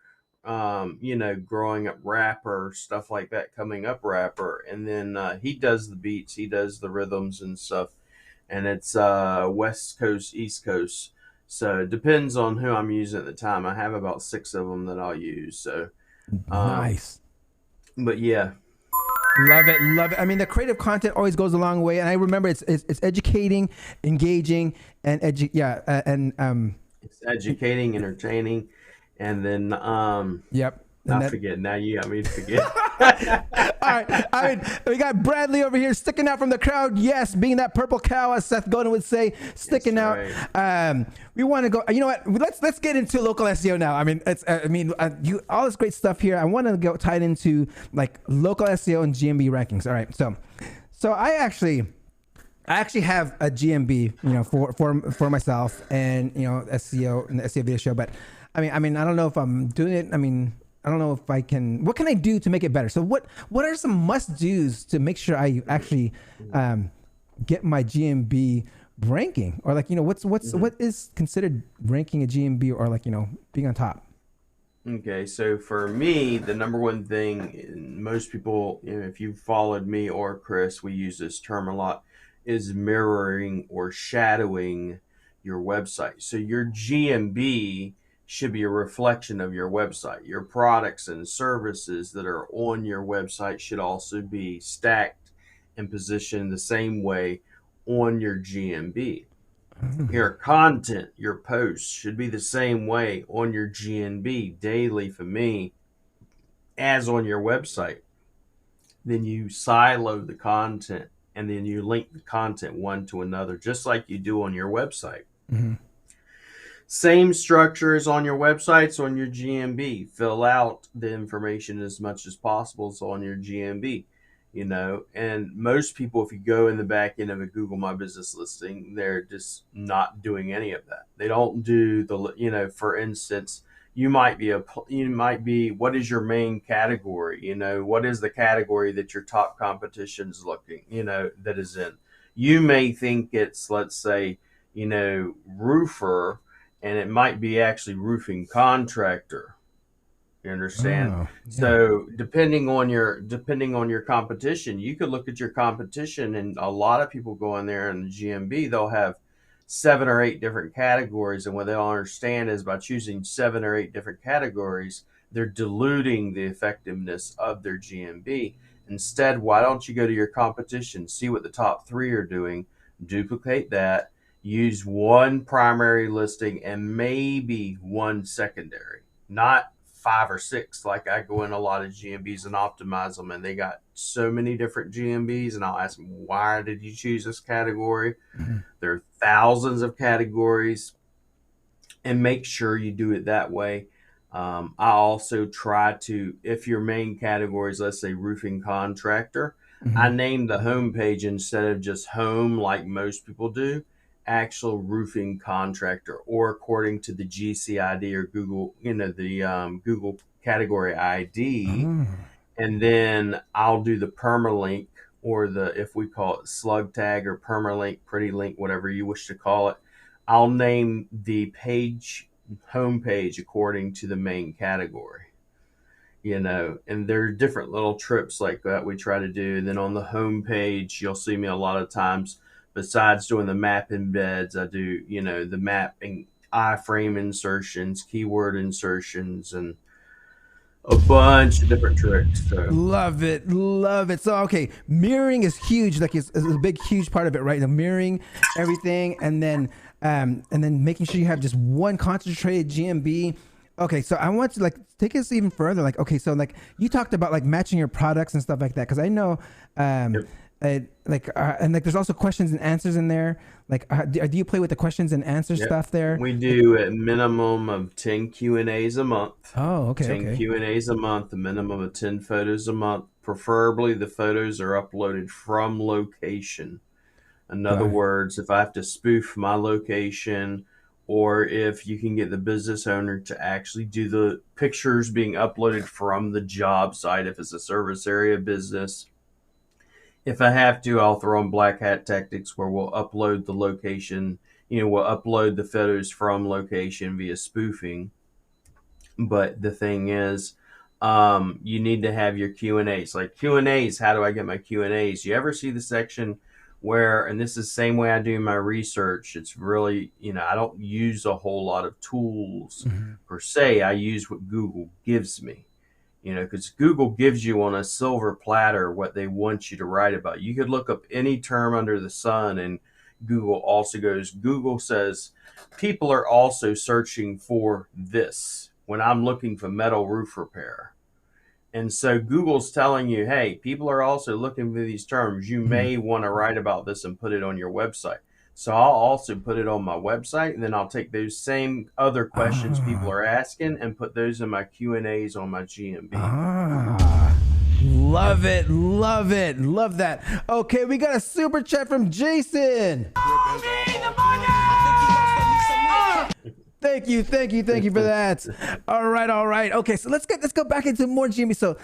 you know, growing up rapper, stuff like that, coming up rapper. And then he does the beats, he does the rhythms and stuff. And it's West Coast, East Coast. So it depends on who I'm using at the time. I have about 6 of them that I'll use. So nice. But yeah. Love it. I mean, the creative content always goes a long way, and I remember it's educating, engaging, and it's educating, entertaining, and then yep. I forget. Now you got me to forget. right. I mean, we got Bradley over here sticking out from the crowd. Yes, being that purple cow, as Seth Godin would say, sticking out. Right. We want to go. You know what? Let's get into local SEO now. I mean, you all this great stuff here. I want to go tied into like local SEO and GMB rankings. All right. So I actually have a GMB, you know, for myself and, you know, SEO and the SEO Video Show. But I mean, I don't know if I'm doing it. I mean, I don't know if I can. What can I do to make it better? So what are some must-dos to make sure I actually get my GMB ranking, or like, you know, what is considered ranking a GMB, or like, you know, being on top? Okay, so for me, the number one thing, most people, you know, if you've followed me or Chris, we use this term a lot, is mirroring or shadowing your website. So your GMB should be a reflection of your website. Your products and services that are on your website should also be stacked and positioned the same way on your GMB. Your content, your posts should be the same way on your GMB daily for me as on your website. Then you silo the content and then you link the content one to another, just like you do on your website. Mm-hmm. Same structure as on your websites, on your GMB. Fill out the information as much as possible as on your GMB, you know. And most people, if you go in the back end of a Google My Business listing, they're just not doing any of that. They don't do the, you know, for instance, you might be, what is your main category? You know, what is the category that your top competition's looking, you know, that is in? You may think it's, let's say, you know, roofer, and it might be actually roofing contractor. You understand? Oh, yeah. So depending on your competition, you could look at your competition, and a lot of people go in there in the GMB, they'll have 7 or 8 different categories. And what they'll understand is by choosing 7 or 8 different categories, they're diluting the effectiveness of their GMB. Instead, why don't you go to your competition, see what the top 3 are doing, duplicate that, use one primary listing and maybe one secondary, not 5 or 6. Like I go in a lot of GMBs and optimize them, and they got so many different GMBs, and I'll ask them, why did you choose this category? Mm-hmm. There are thousands of categories, and make sure you do it that way. I also try to, if your main category is, let's say, roofing contractor, mm-hmm. I name the homepage instead of just home like most people do, actual roofing contractor, or according to the GCID or Google, you know, the Google category ID. And then I'll do the permalink, or the, if we call it slug tag or permalink, pretty link, whatever you wish to call it. I'll name the page homepage according to the main category, you know, and there are different little trips like that we try to do. And then on the homepage, you'll see me a lot of times, besides doing the map embeds, I do, you know, the mapping, iframe insertions, keyword insertions, and a bunch of different tricks. So. Love it. So, okay, mirroring is huge. Like it's a big, huge part of it, right? The mirroring everything, and then making sure you have just one concentrated GMB. Okay, so I want to like take us even further. Like, okay, so like you talked about like matching your products and stuff like that, because I know. Yep. And there's also questions and answers in there. Like, do you play with the questions and answers stuff there? We do a minimum of 10 Q&As a month. Oh, okay. 10 Q&As a month, a minimum of 10 photos a month. Preferably the photos are uploaded from location. In other words, if I have to spoof my location, or if you can get the business owner to actually do the pictures being uploaded from the job site, if it's a service area business. If I have to, I'll throw in black hat tactics where we'll upload the location, you know, we'll upload the photos from location via spoofing. But the thing is, you need to have your Q&As. Like Q&As, how do I get my Q&As? You ever see the section where, and this is the same way I do my research, it's really, you know, I don't use a whole lot of tools per se. I use what Google gives me. You know, because Google gives you on a silver platter what they want you to write about. You could look up any term under the sun, and Google says, people are also searching for this when I'm looking for metal roof repair. And so Google's telling you, hey, people are also looking for these terms. You may want to write about this and put it on your website. So I'll also put it on my website, and then I'll take those same other questions people are asking and put those in my Q&As on my GMB. Love it, love it, love that. Okay, we got a super chat from Jason. Thank you for that. All right. Okay, so let's go back into more GMB. So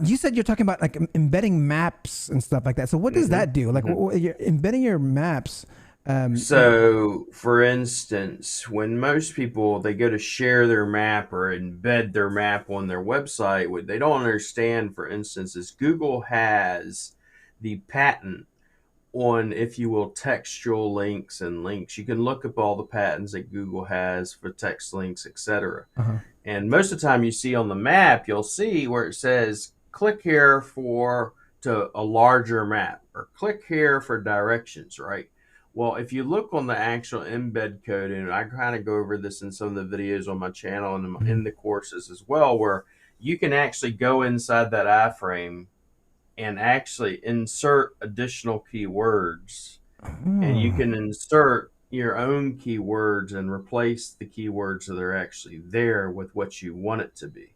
you said you're talking about like embedding maps and stuff like that. So what does that do? Like you're embedding your maps. So for instance, when most people, they go to share their map or embed their map on their website, what they don't understand, for instance, is Google has the patent on, if you will, textual links and links. You can look up all the patents that Google has for text links, etc. And most of the time you see on the map, you'll see where it says, click here to a larger map, or click here for directions, right? Well, if you look on the actual embed code, and I kind of go over this in some of the videos on my channel and in the courses as well, where you can actually go inside that iframe and actually insert additional keywords, and you can insert your own keywords and replace the keywords that are actually there with what you want it to be.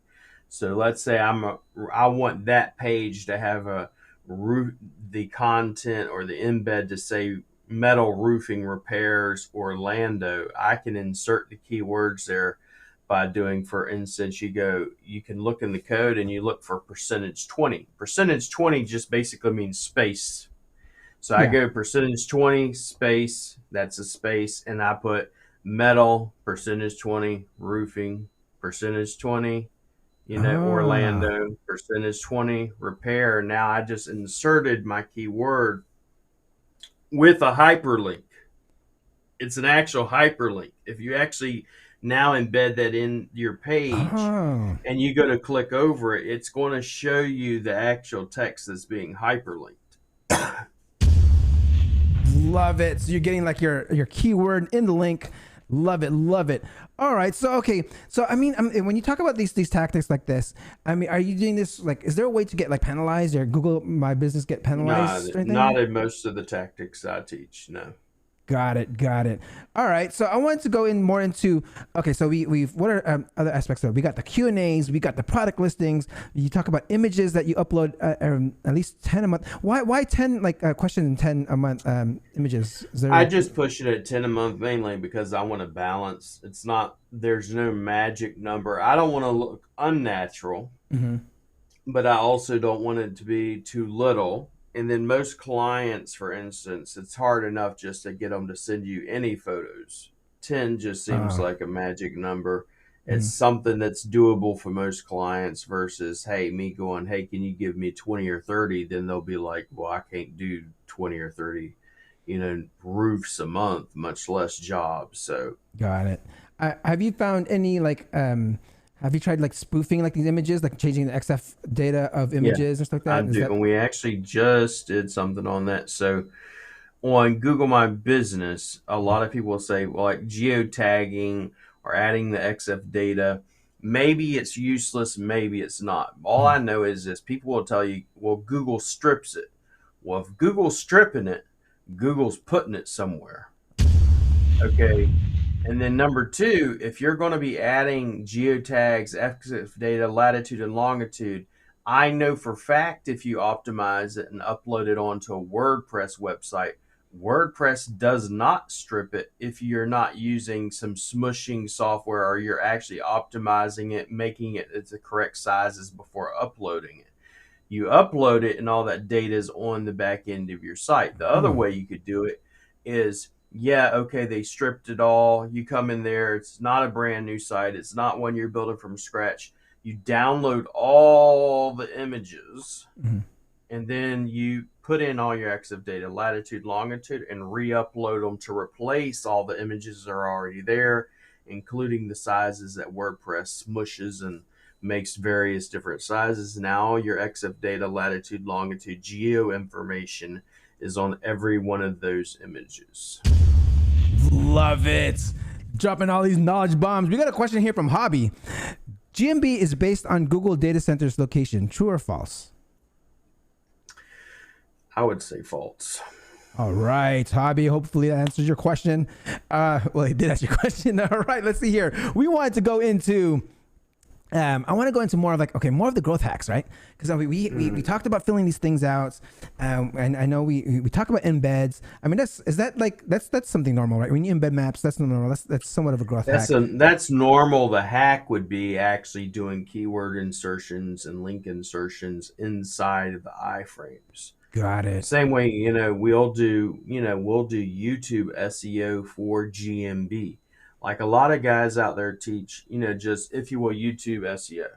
So let's say I want that page to have the content or the embed to say metal roofing repairs Orlando. I can insert the keywords there by doing, for instance, you can look in the code and you look for %20. %20 just basically means space. So I go %20 space, that's a space, and I put metal %20 roofing %20, Orlando %20 repair. Now I just inserted my keyword with a hyperlink. It's an actual hyperlink. If you actually now embed that in your page and you go to click over it, it's going to show you the actual text that's being hyperlinked. Love it. So you're getting like your keyword in the link. Love it. All right. So, okay. So, I mean, when you talk about these tactics like this, I mean, are you doing this, like, is there a way to get like penalized, or Google My Business get penalized? Not in most of the tactics I teach. No. Got it. All right. So I wanted to go in more into, okay, so we've what are other aspects of it? We got the Q&As, we got the product listings. You talk about images that you upload at least 10 a month. Why 10 questions and 10 a month images? I just push it at 10 a month mainly because I want to balance. There's no magic number. I don't want to look unnatural, but I also don't want it to be too little. And then most clients, for instance, it's hard enough just to get them to send you any photos. 10 just seems like a magic number. It's something that's doable for most clients versus, me going, hey, can you give me 20 or 30? Then they'll be like, well, I can't do 20 or 30, roofs a month, much less jobs. So got it. Have you found any have you tried spoofing these images, changing the XF data of images and stuff like that? And we actually just did something on that. So on Google My Business, a lot of people will say, well, geotagging or adding the XF data, maybe it's useless, maybe it's not. All I know is this: people will tell you, well, Google strips it. Well, if Google's stripping it, Google's putting it somewhere. Okay. And then number two, if you're going to be adding geotags, XF data, latitude and longitude, I know for fact if you optimize it and upload it onto a WordPress website, WordPress does not strip it if you're not using some smushing software, or you're actually optimizing it, making it the correct sizes before uploading it. You upload it and all that data is on the back end of your site. The other way you could do it is, they stripped it all. You come in there, it's not a brand new site. It's not one you're building from scratch. You download all the images and then you put in all your XF data, latitude, longitude, and re-upload them to replace all the images that are already there, including the sizes that WordPress smushes and makes various different sizes. Now your XF data, latitude, longitude, geo information is on every one of those images. Love it. Dropping all these knowledge bombs. We got a question here from Hobby. GMB is based on Google data center's location. True or false? I would say false. All right, Hobby. Hopefully that answers your question. Well, it did answer your question. All right, let's see here. We wanted to go into, I want to go into more of more of the growth hacks, right? Because we talked about filling these things out, and I know we talk about embeds. I mean, that's something normal, right? When you embed maps, that's normal. That's somewhat of a growth hack. That's normal. The hack would be actually doing keyword insertions and link insertions inside of the iframes. Got it. Same way, we'll do YouTube SEO for GMB. Like a lot of guys out there teach, just, if you will, YouTube SEO.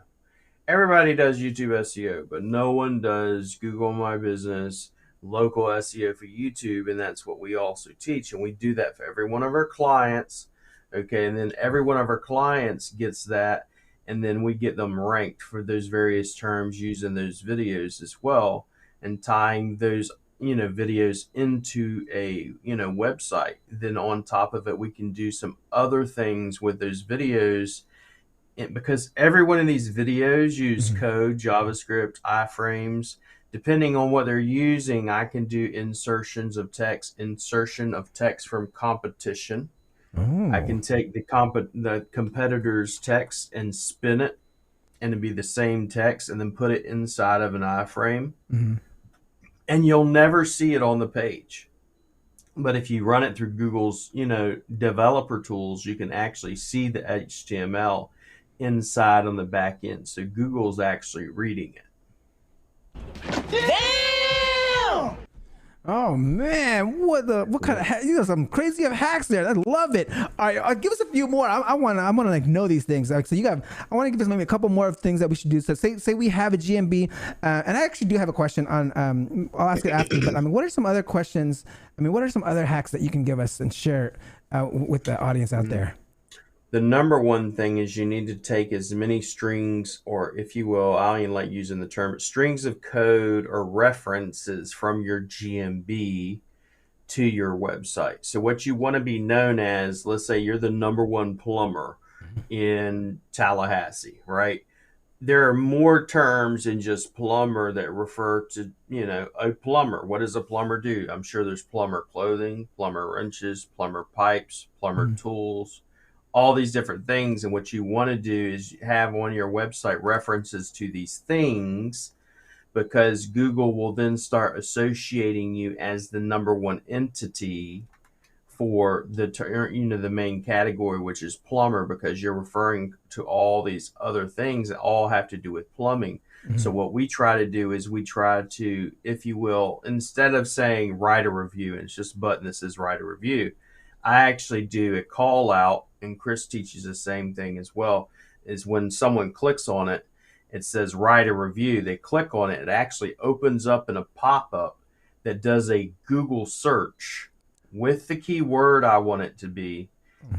Everybody does YouTube SEO, but no one does Google My Business, local SEO for YouTube, and that's what we also teach. And we do that for every one of our clients, okay? And then every one of our clients gets that, and then we get them ranked for those various terms using those videos as well, and tying those videos into a website. Then on top of it, we can do some other things with those videos, and because every one of these videos use code, JavaScript, iframes. Depending on what they're using, I can do insertion of text from competition. I can take the competitor's text and spin it, and it'd be the same text, and then put it inside of an iframe. And you'll never see it on the page. But if you run it through Google's, developer tools, you can actually see the HTML inside on the back end. So Google's actually reading it. Damn! Oh man, what kind of some crazy hacks there? I love it. All right, give us a few more. I want to know these things. So I want to give us maybe a couple more of things that we should do. So say we have a GMB, and I actually do have a question on. I'll ask it after. But what are some other questions? What are some other hacks that you can give us and share with the audience out there? The number one thing is you need to take as many strings, or if you will, I don't even like using the term, strings of code or references from your GMB to your website. So what you want to be known as, let's say you're the number one plumber in Tallahassee, right? There are more terms than just plumber that refer to, a plumber. What does a plumber do? I'm sure there's plumber clothing, plumber wrenches, plumber pipes, plumber tools, all these different things. And what you want to do is have on your website references to these things, because Google will then start associating you as the number one entity for the main category, which is plumber, because you're referring to all these other things that all have to do with plumbing. So what we try to do is we try to, if you will, instead of saying write a review, and it's just a button that says write a review, I actually do a call out, and Chris teaches the same thing as well, is when someone clicks on it, it says write a review. They click on it, it actually opens up in a pop-up that does a Google search with the keyword I want it to be,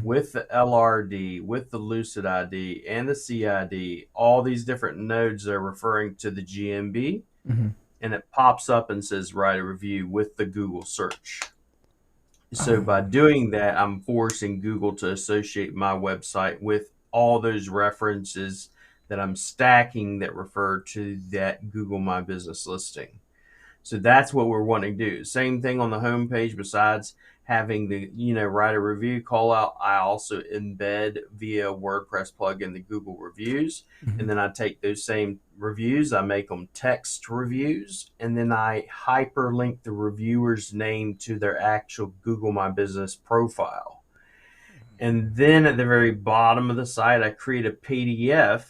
with the LRD, with the Lucid ID, and the CID, all these different nodes are referring to the GMB, and it pops up and says write a review with the Google search. So by doing that, I'm forcing Google to associate my website with all those references that I'm stacking that refer to that Google My Business listing. So that's what we're wanting to do. Same thing on the homepage. Besides having the, write a review call out, I also embed via WordPress plugin the Google reviews. And then I take those same reviews, I make them text reviews, and then I hyperlink the reviewer's name to their actual Google My Business profile. And then at the very bottom of the site, I create a PDF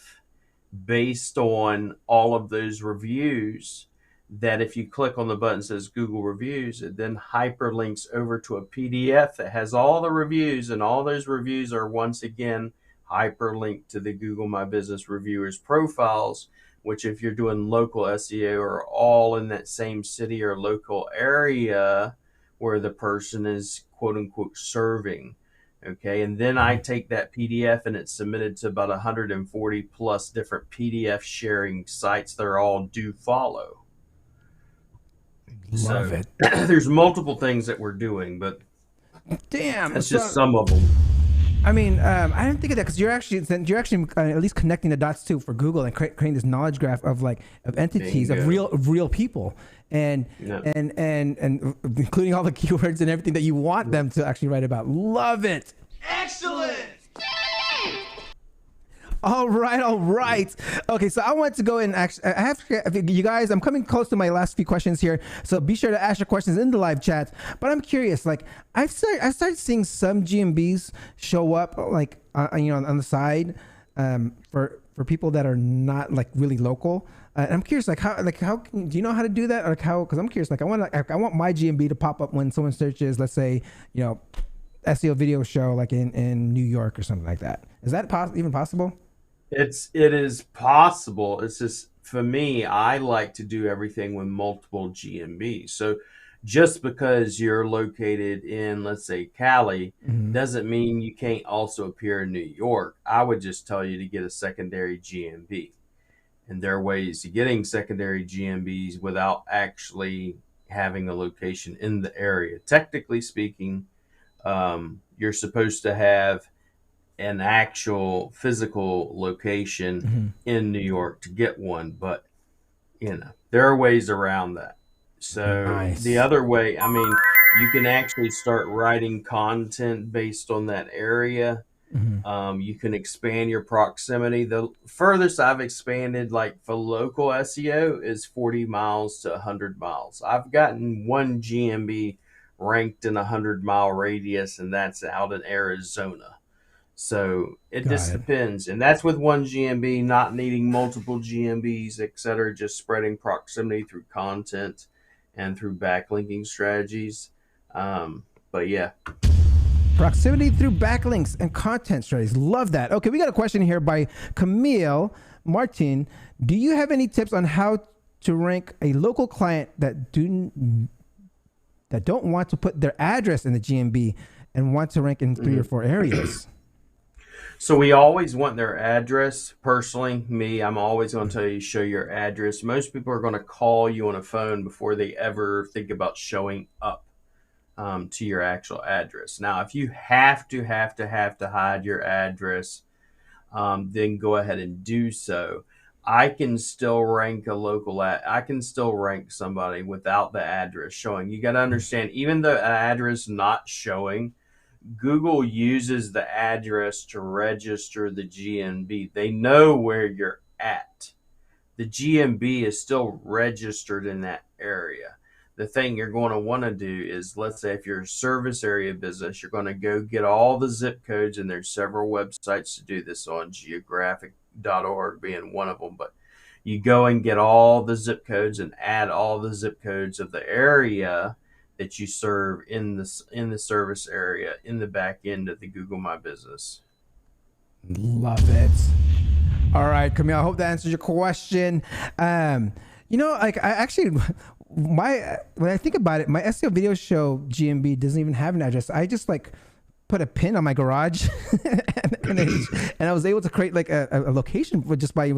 based on all of those reviews, that if you click on the button that says Google Reviews, it then hyperlinks over to a PDF that has all the reviews, and all those reviews are once again hyperlinked to the Google My Business reviewers profiles, which if you're doing local SEO are all in that same city or local area where the person is quote unquote serving. Okay, and then I take that PDF and it's submitted to about 140 plus different PDF sharing sites that are all do follow. Love it. There's multiple things that we're doing, but damn, that's just some of them. I mean, I didn't think of that because you're actually at least connecting the dots too for Google and creating this knowledge graph of entities of real people and including all the keywords and everything that you want them to actually write about. Love it. Excellent. All right. Okay, so I want to go and actually, I have to, you guys, I'm coming close to my last few questions here, so be sure to ask your questions in the live chat. But I'm curious, like I've started seeing some GMBs show up, like on the side, for people that are not like really local. And I'm curious, how do you know how to do that, or like how? Because I'm curious, like I want my GMB to pop up when someone searches, let's say, SEO Video Show, like in New York or something like that. Is that even possible? It is possible. It's just, for me, I like to do everything with multiple GMBs. So just because you're located in, let's say, Cali, doesn't mean you can't also appear in New York. I would just tell you to get a secondary GMB. And there are ways of getting secondary GMBs without actually having a location in the area. Technically speaking, you're supposed to have an actual physical location in New York to get one, but there are ways around that. So the other way, I mean, you can actually start writing content based on that area. You can expand your proximity. The furthest I've expanded, like for local SEO, is 40 miles to 100 miles. I've gotten one GMB ranked in a 100-mile radius, and that's out in Arizona. So it just depends. And that's with one GMB, not needing multiple GMBs, etc., just spreading proximity through content and through backlinking strategies. But yeah. Proximity through backlinks and content strategies. Love that. Okay, we got a question here by Camille Martin. Do you have any tips on how to rank a local client that don't want to put their address in the GMB and want to rank in 3 or 4 areas? So we always want their address. Personally, I'm always going to tell you, show your address. Most people are going to call you on a phone before they ever think about showing up to your actual address. Now, if you have to hide your address, then go ahead and do so. I can still rank I can still rank somebody without the address showing. You got to understand, even though an address not showing, Google uses the address to register the GMB. They know where you're at. The GMB is still registered in that area. The thing you're going to want to do is, let's say if you're a service area business, you're going to go get all the zip codes, and there's several websites to do this on, geographic.org being one of them. But you go and get all the zip codes and add all the zip codes of the area that you serve in the service area in the back end of the Google My Business. Love it. All right, Camille, I hope that answers your question. Like I actually, when I think about it, my SEO Video Show GMB doesn't even have an address. I just put a pin on my garage and I was able to create like a location just by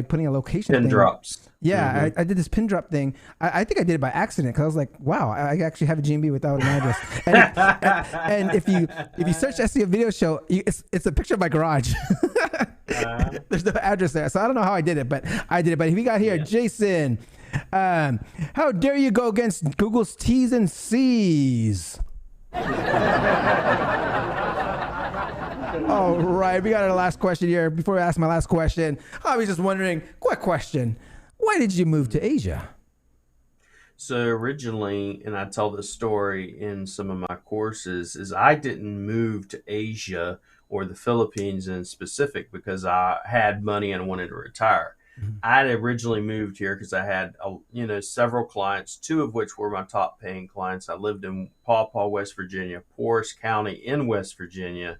putting a location pin thing. Drops. Yeah, I did this pin drop thing. I think I did it by accident because I was like, wow, I actually have a GMB without an address. And if you search SEO Video Show, it's a picture of my garage. There's no address there. So I don't know how I did it, but I did it. But we got here, Jason. How dare you go against Google's T's and C's? All right, we got our last question here. Before I ask my last question, I was just wondering, quick question. Why did you move to Asia? So originally, and I tell this story in some of my courses, is I didn't move to Asia or the Philippines in specific because I had money and wanted to retire. I had originally moved here because I had, several clients, 2 of which were my top paying clients. I lived in Paw Paw, West Virginia, Porras County in West Virginia.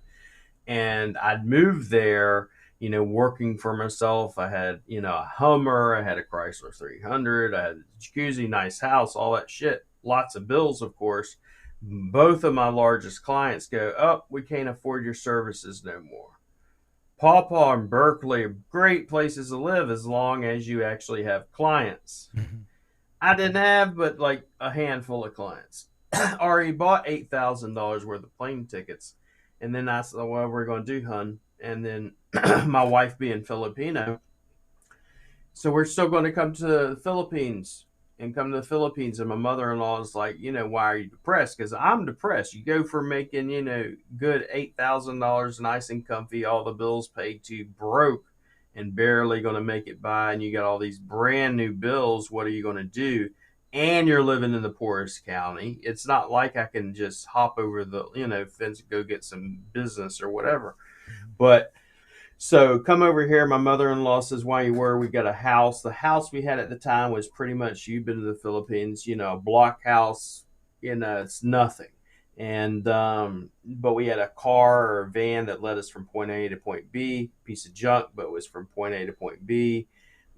And I'd moved there, working for myself. I had, a Hummer, I had a Chrysler 300, I had a jacuzzi, nice house, all that shit. Lots of bills, of course. Both of my largest clients go, oh, we can't afford your services no more. Paw Paw and Berkeley are great places to live as long as you actually have clients. I didn't have but a handful of clients. Already bought $8,000 worth of plane tickets And then I said, well, we're going to do, hun. And then my wife being Filipino, so we're still going to come to the Philippines and come to the Philippines. And my mother-in-law is like, you know, why are you depressed? Because I'm depressed. You go from making, you know, good $8,000, nice and comfy, all the bills paid, to broke and barely going to make it by. And you got all these brand new bills. What are you going to do? And you're living in the poorest county. It's not like I can just hop over the, you know, fence and go get some business or whatever. But so come over here. My mother-in-law says, why you were? We got a house. The house we had at the time was pretty much, you've been to the Philippines, you know, a block house, you know, it's nothing. And, but we had a car or a van that led us from point A to point B, piece of junk, but it was from point A to point B.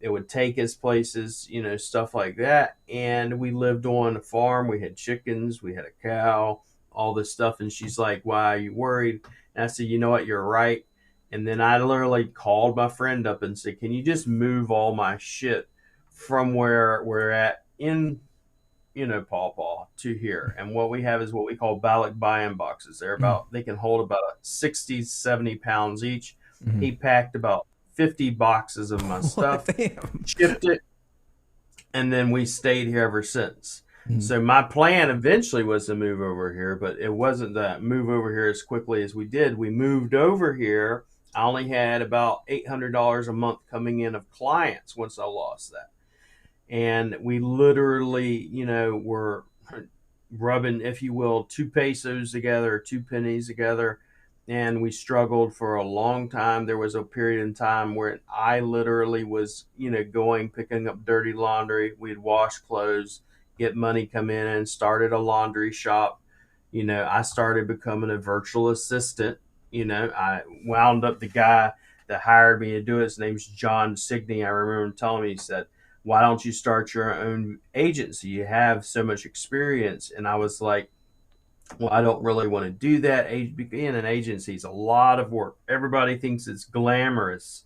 It would take us places, you know, stuff like that. And we lived on a farm. We had chickens, we had a cow, all this stuff. And she's like, why are you worried? And I said, you know what? You're right. And then I literally called my friend up and said, can you just move all my shit from where we're at in, you know, Paw Paw to here? And what we have is what we call ballot buy-in boxes. They're about, they can hold about 60, 70 pounds each. He packed about 50 boxes of my stuff, shipped it, and then we stayed here ever since. So my plan eventually was to move over here, but it wasn't that move over here as quickly as we did. We moved over here. I only had about $800 a month coming in of clients once I lost that. And we literally, you know, were rubbing, if you will, 2 pesos together, 2 pennies together. And we struggled for a long time. There was a period in time where I literally was, you know, going, picking up dirty laundry. We'd wash clothes, get money come in, and started a laundry shop. You know, I started becoming a virtual assistant. You know, I wound up, the guy that hired me to do it, his name's John Signey. I remember him telling me, he said, why don't you start your own agency? You have so much experience. And I was like, well, I don't really want to do that. Being an agency is a lot of work. Everybody thinks it's glamorous,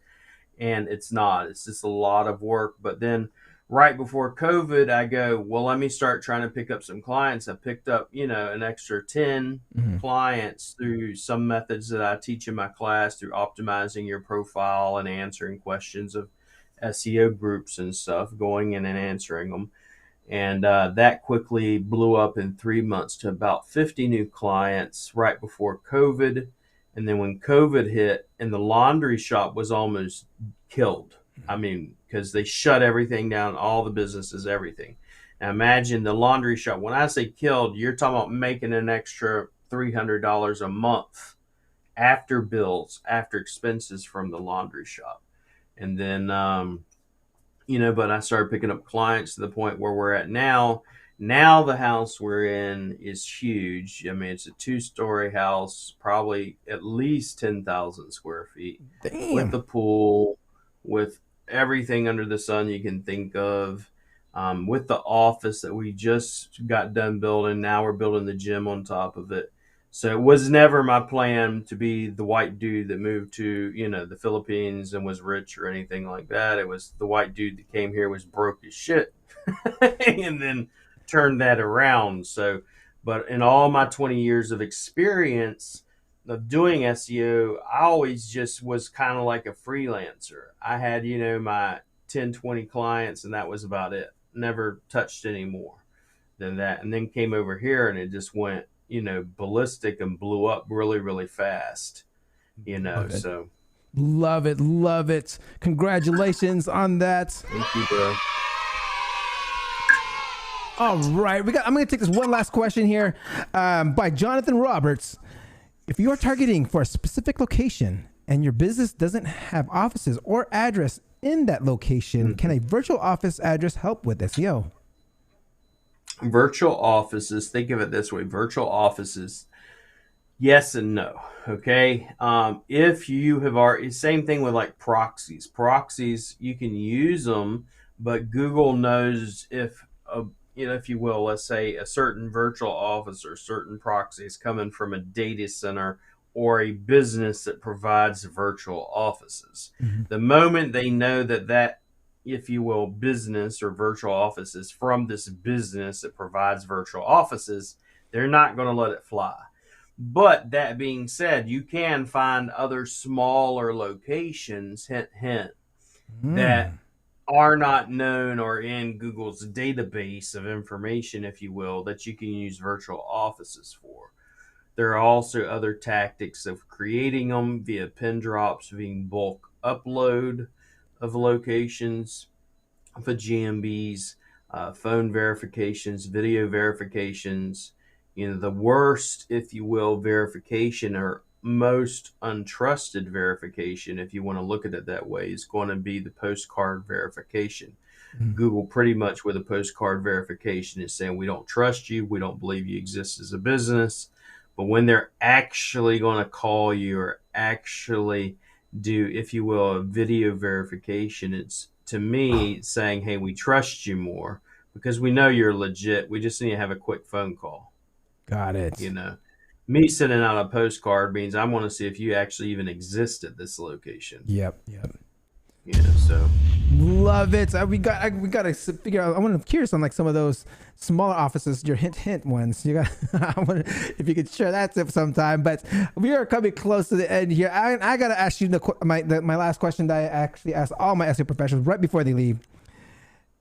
and it's not. It's just a lot of work. But then right before COVID, I go, well, let me start trying to pick up some clients. I picked up, you know, an extra 10 clients through some methods that I teach in my class, through optimizing your profile and answering questions of SEO groups and stuff, going in and answering them. And that quickly blew up in 3 months to about 50 new clients right before COVID. And then when COVID hit, and the laundry shop was almost killed. I mean, because they shut everything down, all the businesses, everything. Now imagine the laundry shop. When I say killed, you're talking about making an extra $300 a month after bills, after expenses from the laundry shop. And then, you know, but I started picking up clients to the point where we're at now. Now the house we're in is huge. I mean, it's a 2-story house, probably at least 10,000 square feet. Damn. With the pool, with everything under the sun you can think of, with the office that we just got done building. Now we're building the gym on top of it. So it was never my plan to be the white dude that moved to, you know, the Philippines and was rich or anything like that. It was the white dude that came here, was broke as shit, and then turned that around. So, but in all my 20 years of experience of doing SEO, I always just was kind of like a freelancer. I had, you know, my 10, 20 clients, and that was about it. Never touched any more than that. And then came over here, and it just went, you know, ballistic and blew up really, really fast, you know. So love it. Love it. Congratulations on that. Thank you, bro. All right. I'm going to take this one last question here by Jonathan Roberts. If you are targeting for a specific location and your business doesn't have offices or address in that location, can a virtual office address help with SEO? Virtual offices, think of it this way, virtual offices, yes and no. Okay. If you have already, same thing with like proxies, you can use them, but Google knows if, you know, if you will, let's say a certain virtual office or certain proxies coming from a data center or a business that provides virtual offices. The moment they know that, if you will, business or virtual offices from this business that provides virtual offices, they're not going to let it fly. But that being said, you can find other smaller locations, hint, hint, that are not known or in Google's database of information, if you will, that you can use virtual offices for. There are also other tactics of creating them via pin drops, via bulk upload of locations for GMBs, phone verifications, video verifications. The worst, if you will, verification, or most untrusted verification, if you want to look at it that way, is going to be the postcard verification. Google pretty much with a postcard verification is saying, we don't trust you, we don't believe you exist as a business. But when they're actually going to call you or actually do, if you will, a video verification, it's, to me, saying, hey, we trust you more because we know you're legit. We just need to have a quick phone call. Got it. Me sending out a postcard means I want to see if you actually even exist at this location. Yep. So Love it. We got to figure out. I'm curious on like some of those smaller offices, your hint ones. You got. I wonder if you could share that tip sometime. But we are coming close to the end here. I got to ask you my last question that I actually ask all my SEO professionals right before they leave.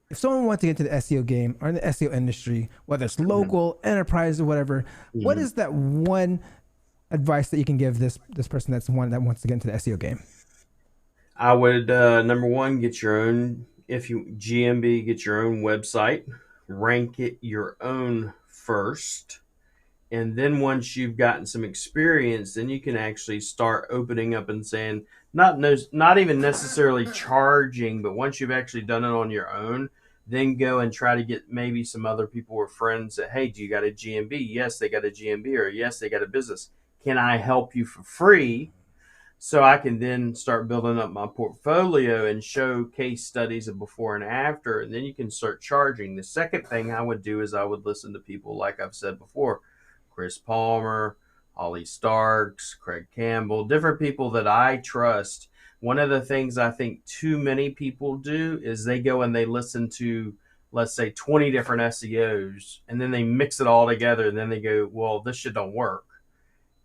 If someone wants to get into the SEO game or in the SEO industry, whether it's local, enterprise, or whatever, what is that one advice that you can give this person that wants to get into the SEO game? I would number one, get your own. If you GMB, get your own website, rank it your own first, and then once you've gotten some experience, then you can actually start opening up and saying, not even necessarily charging, but once you've actually done it on your own, then go and try to get maybe some other people or friends that, hey, do you got a GMB? Yes, they got a GMB, or yes, they got a business. Can I help you for free? So I can then start building up my portfolio and show case studies of before and after, and then you can start charging. The second thing I would do is I would listen to people, like I've said before, Chris Palmer, Ollie Starks, Craig Campbell, different people that I trust. One of the things I think too many people do is they go and they listen to, let's say, 20 different SEOs, and then they mix it all together, and then they go, well, this shit don't work.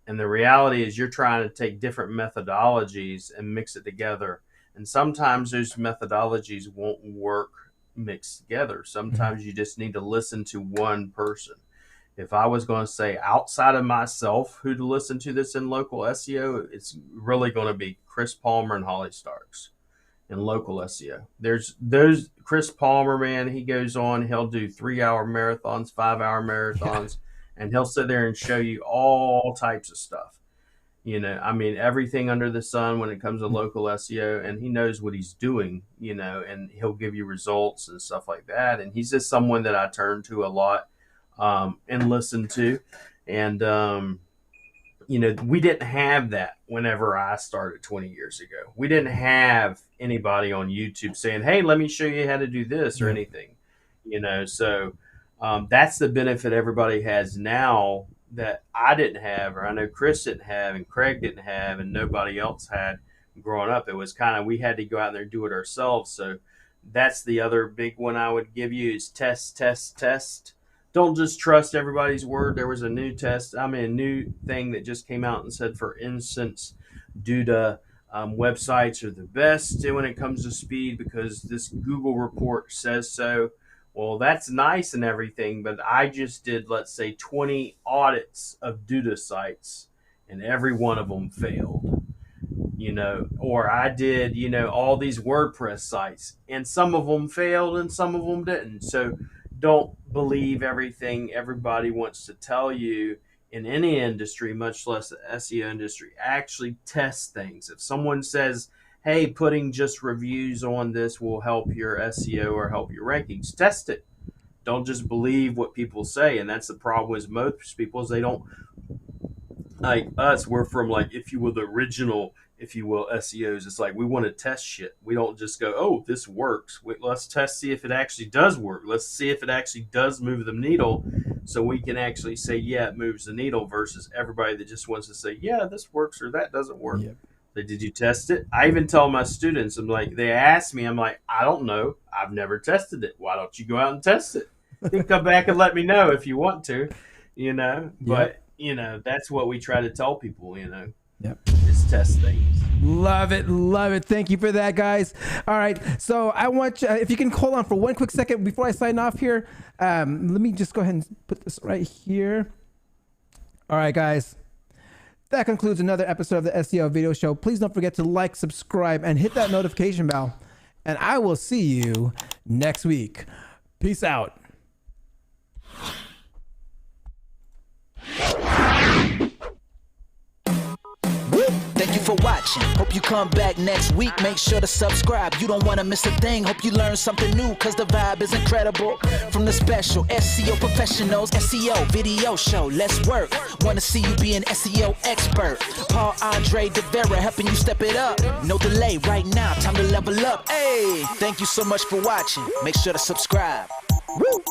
And the reality is you're trying to take different methodologies and mix it together. And sometimes those methodologies won't work mixed together. Sometimes you just need to listen to one person. If I was going to say outside of myself who to listen to this in local SEO, it's really going to be Chris Palmer and Holly Starks in local SEO. There's those Chris Palmer, man, he goes on, he'll do 3-hour marathons, 5-hour marathons. And he'll sit there and show you all types of stuff. I mean, everything under the sun when it comes to local SEO, and he knows what he's doing, and he'll give you results and stuff like that. And he's just someone that I turn to a lot and listen to. And, we didn't have that whenever I started 20 years ago. We didn't have anybody on YouTube saying, hey, let me show you how to do this or anything, so that's the benefit everybody has now that I didn't have, or I know Chris didn't have, and Craig didn't have, and nobody else had growing up. It was kind of, we had to go out there and do it ourselves. So that's the other big one I would give you is test. Don't just trust everybody's word. There was a new new thing that just came out and said, for instance, due to websites are the best when it comes to speed because this Google report says so. Well, that's nice and everything, but I just did, let's say, 20 audits of Duda sites, and every one of them failed, or I did, all these WordPress sites, and some of them failed and some of them didn't. So don't believe everything everybody wants to tell you in any industry, much less the SEO industry. Actually test things. If someone says, hey, putting just reviews on this will help your SEO or help your rankings, test it. Don't just believe what people say. And that's the problem with most people is they don't, like us, we're from like, if you will, the original, if you will, SEOs. It's like we want to test shit. We don't just go, oh, this works. Let's test, see if it actually does work. Let's see if it actually does move the needle so we can actually say, yeah, it moves the needle versus everybody that just wants to say, yeah, this works or that doesn't work. Yep. Did you test it? I even tell my students, I'm like, they ask me, I'm like, I don't know. I've never tested it. Why don't you go out and test it? You come back and let me know if you want to, But, you know, that's what we try to tell people, you know. Yep. Just test things. Love it. Love it. Thank you for that, guys. All right. So I want you, if you can hold on for one quick second before I sign off here. Let me just go ahead and put this right here. All right, guys. That concludes another episode of the SEO Video Show. Please don't forget to like, subscribe, and hit that notification bell. And I will see you next week. Peace out. Thank you for watching. Hope you come back next week. Make sure to subscribe. You don't want to miss a thing. Hope you learn something new, cause the vibe is incredible. From the special SEO professionals, SEO Video Show. Let's work. Want to see you be an SEO expert. Paul Andre DeVera helping you step it up. No delay right now. Time to level up. Hey, thank you so much for watching. Make sure to subscribe. Woo!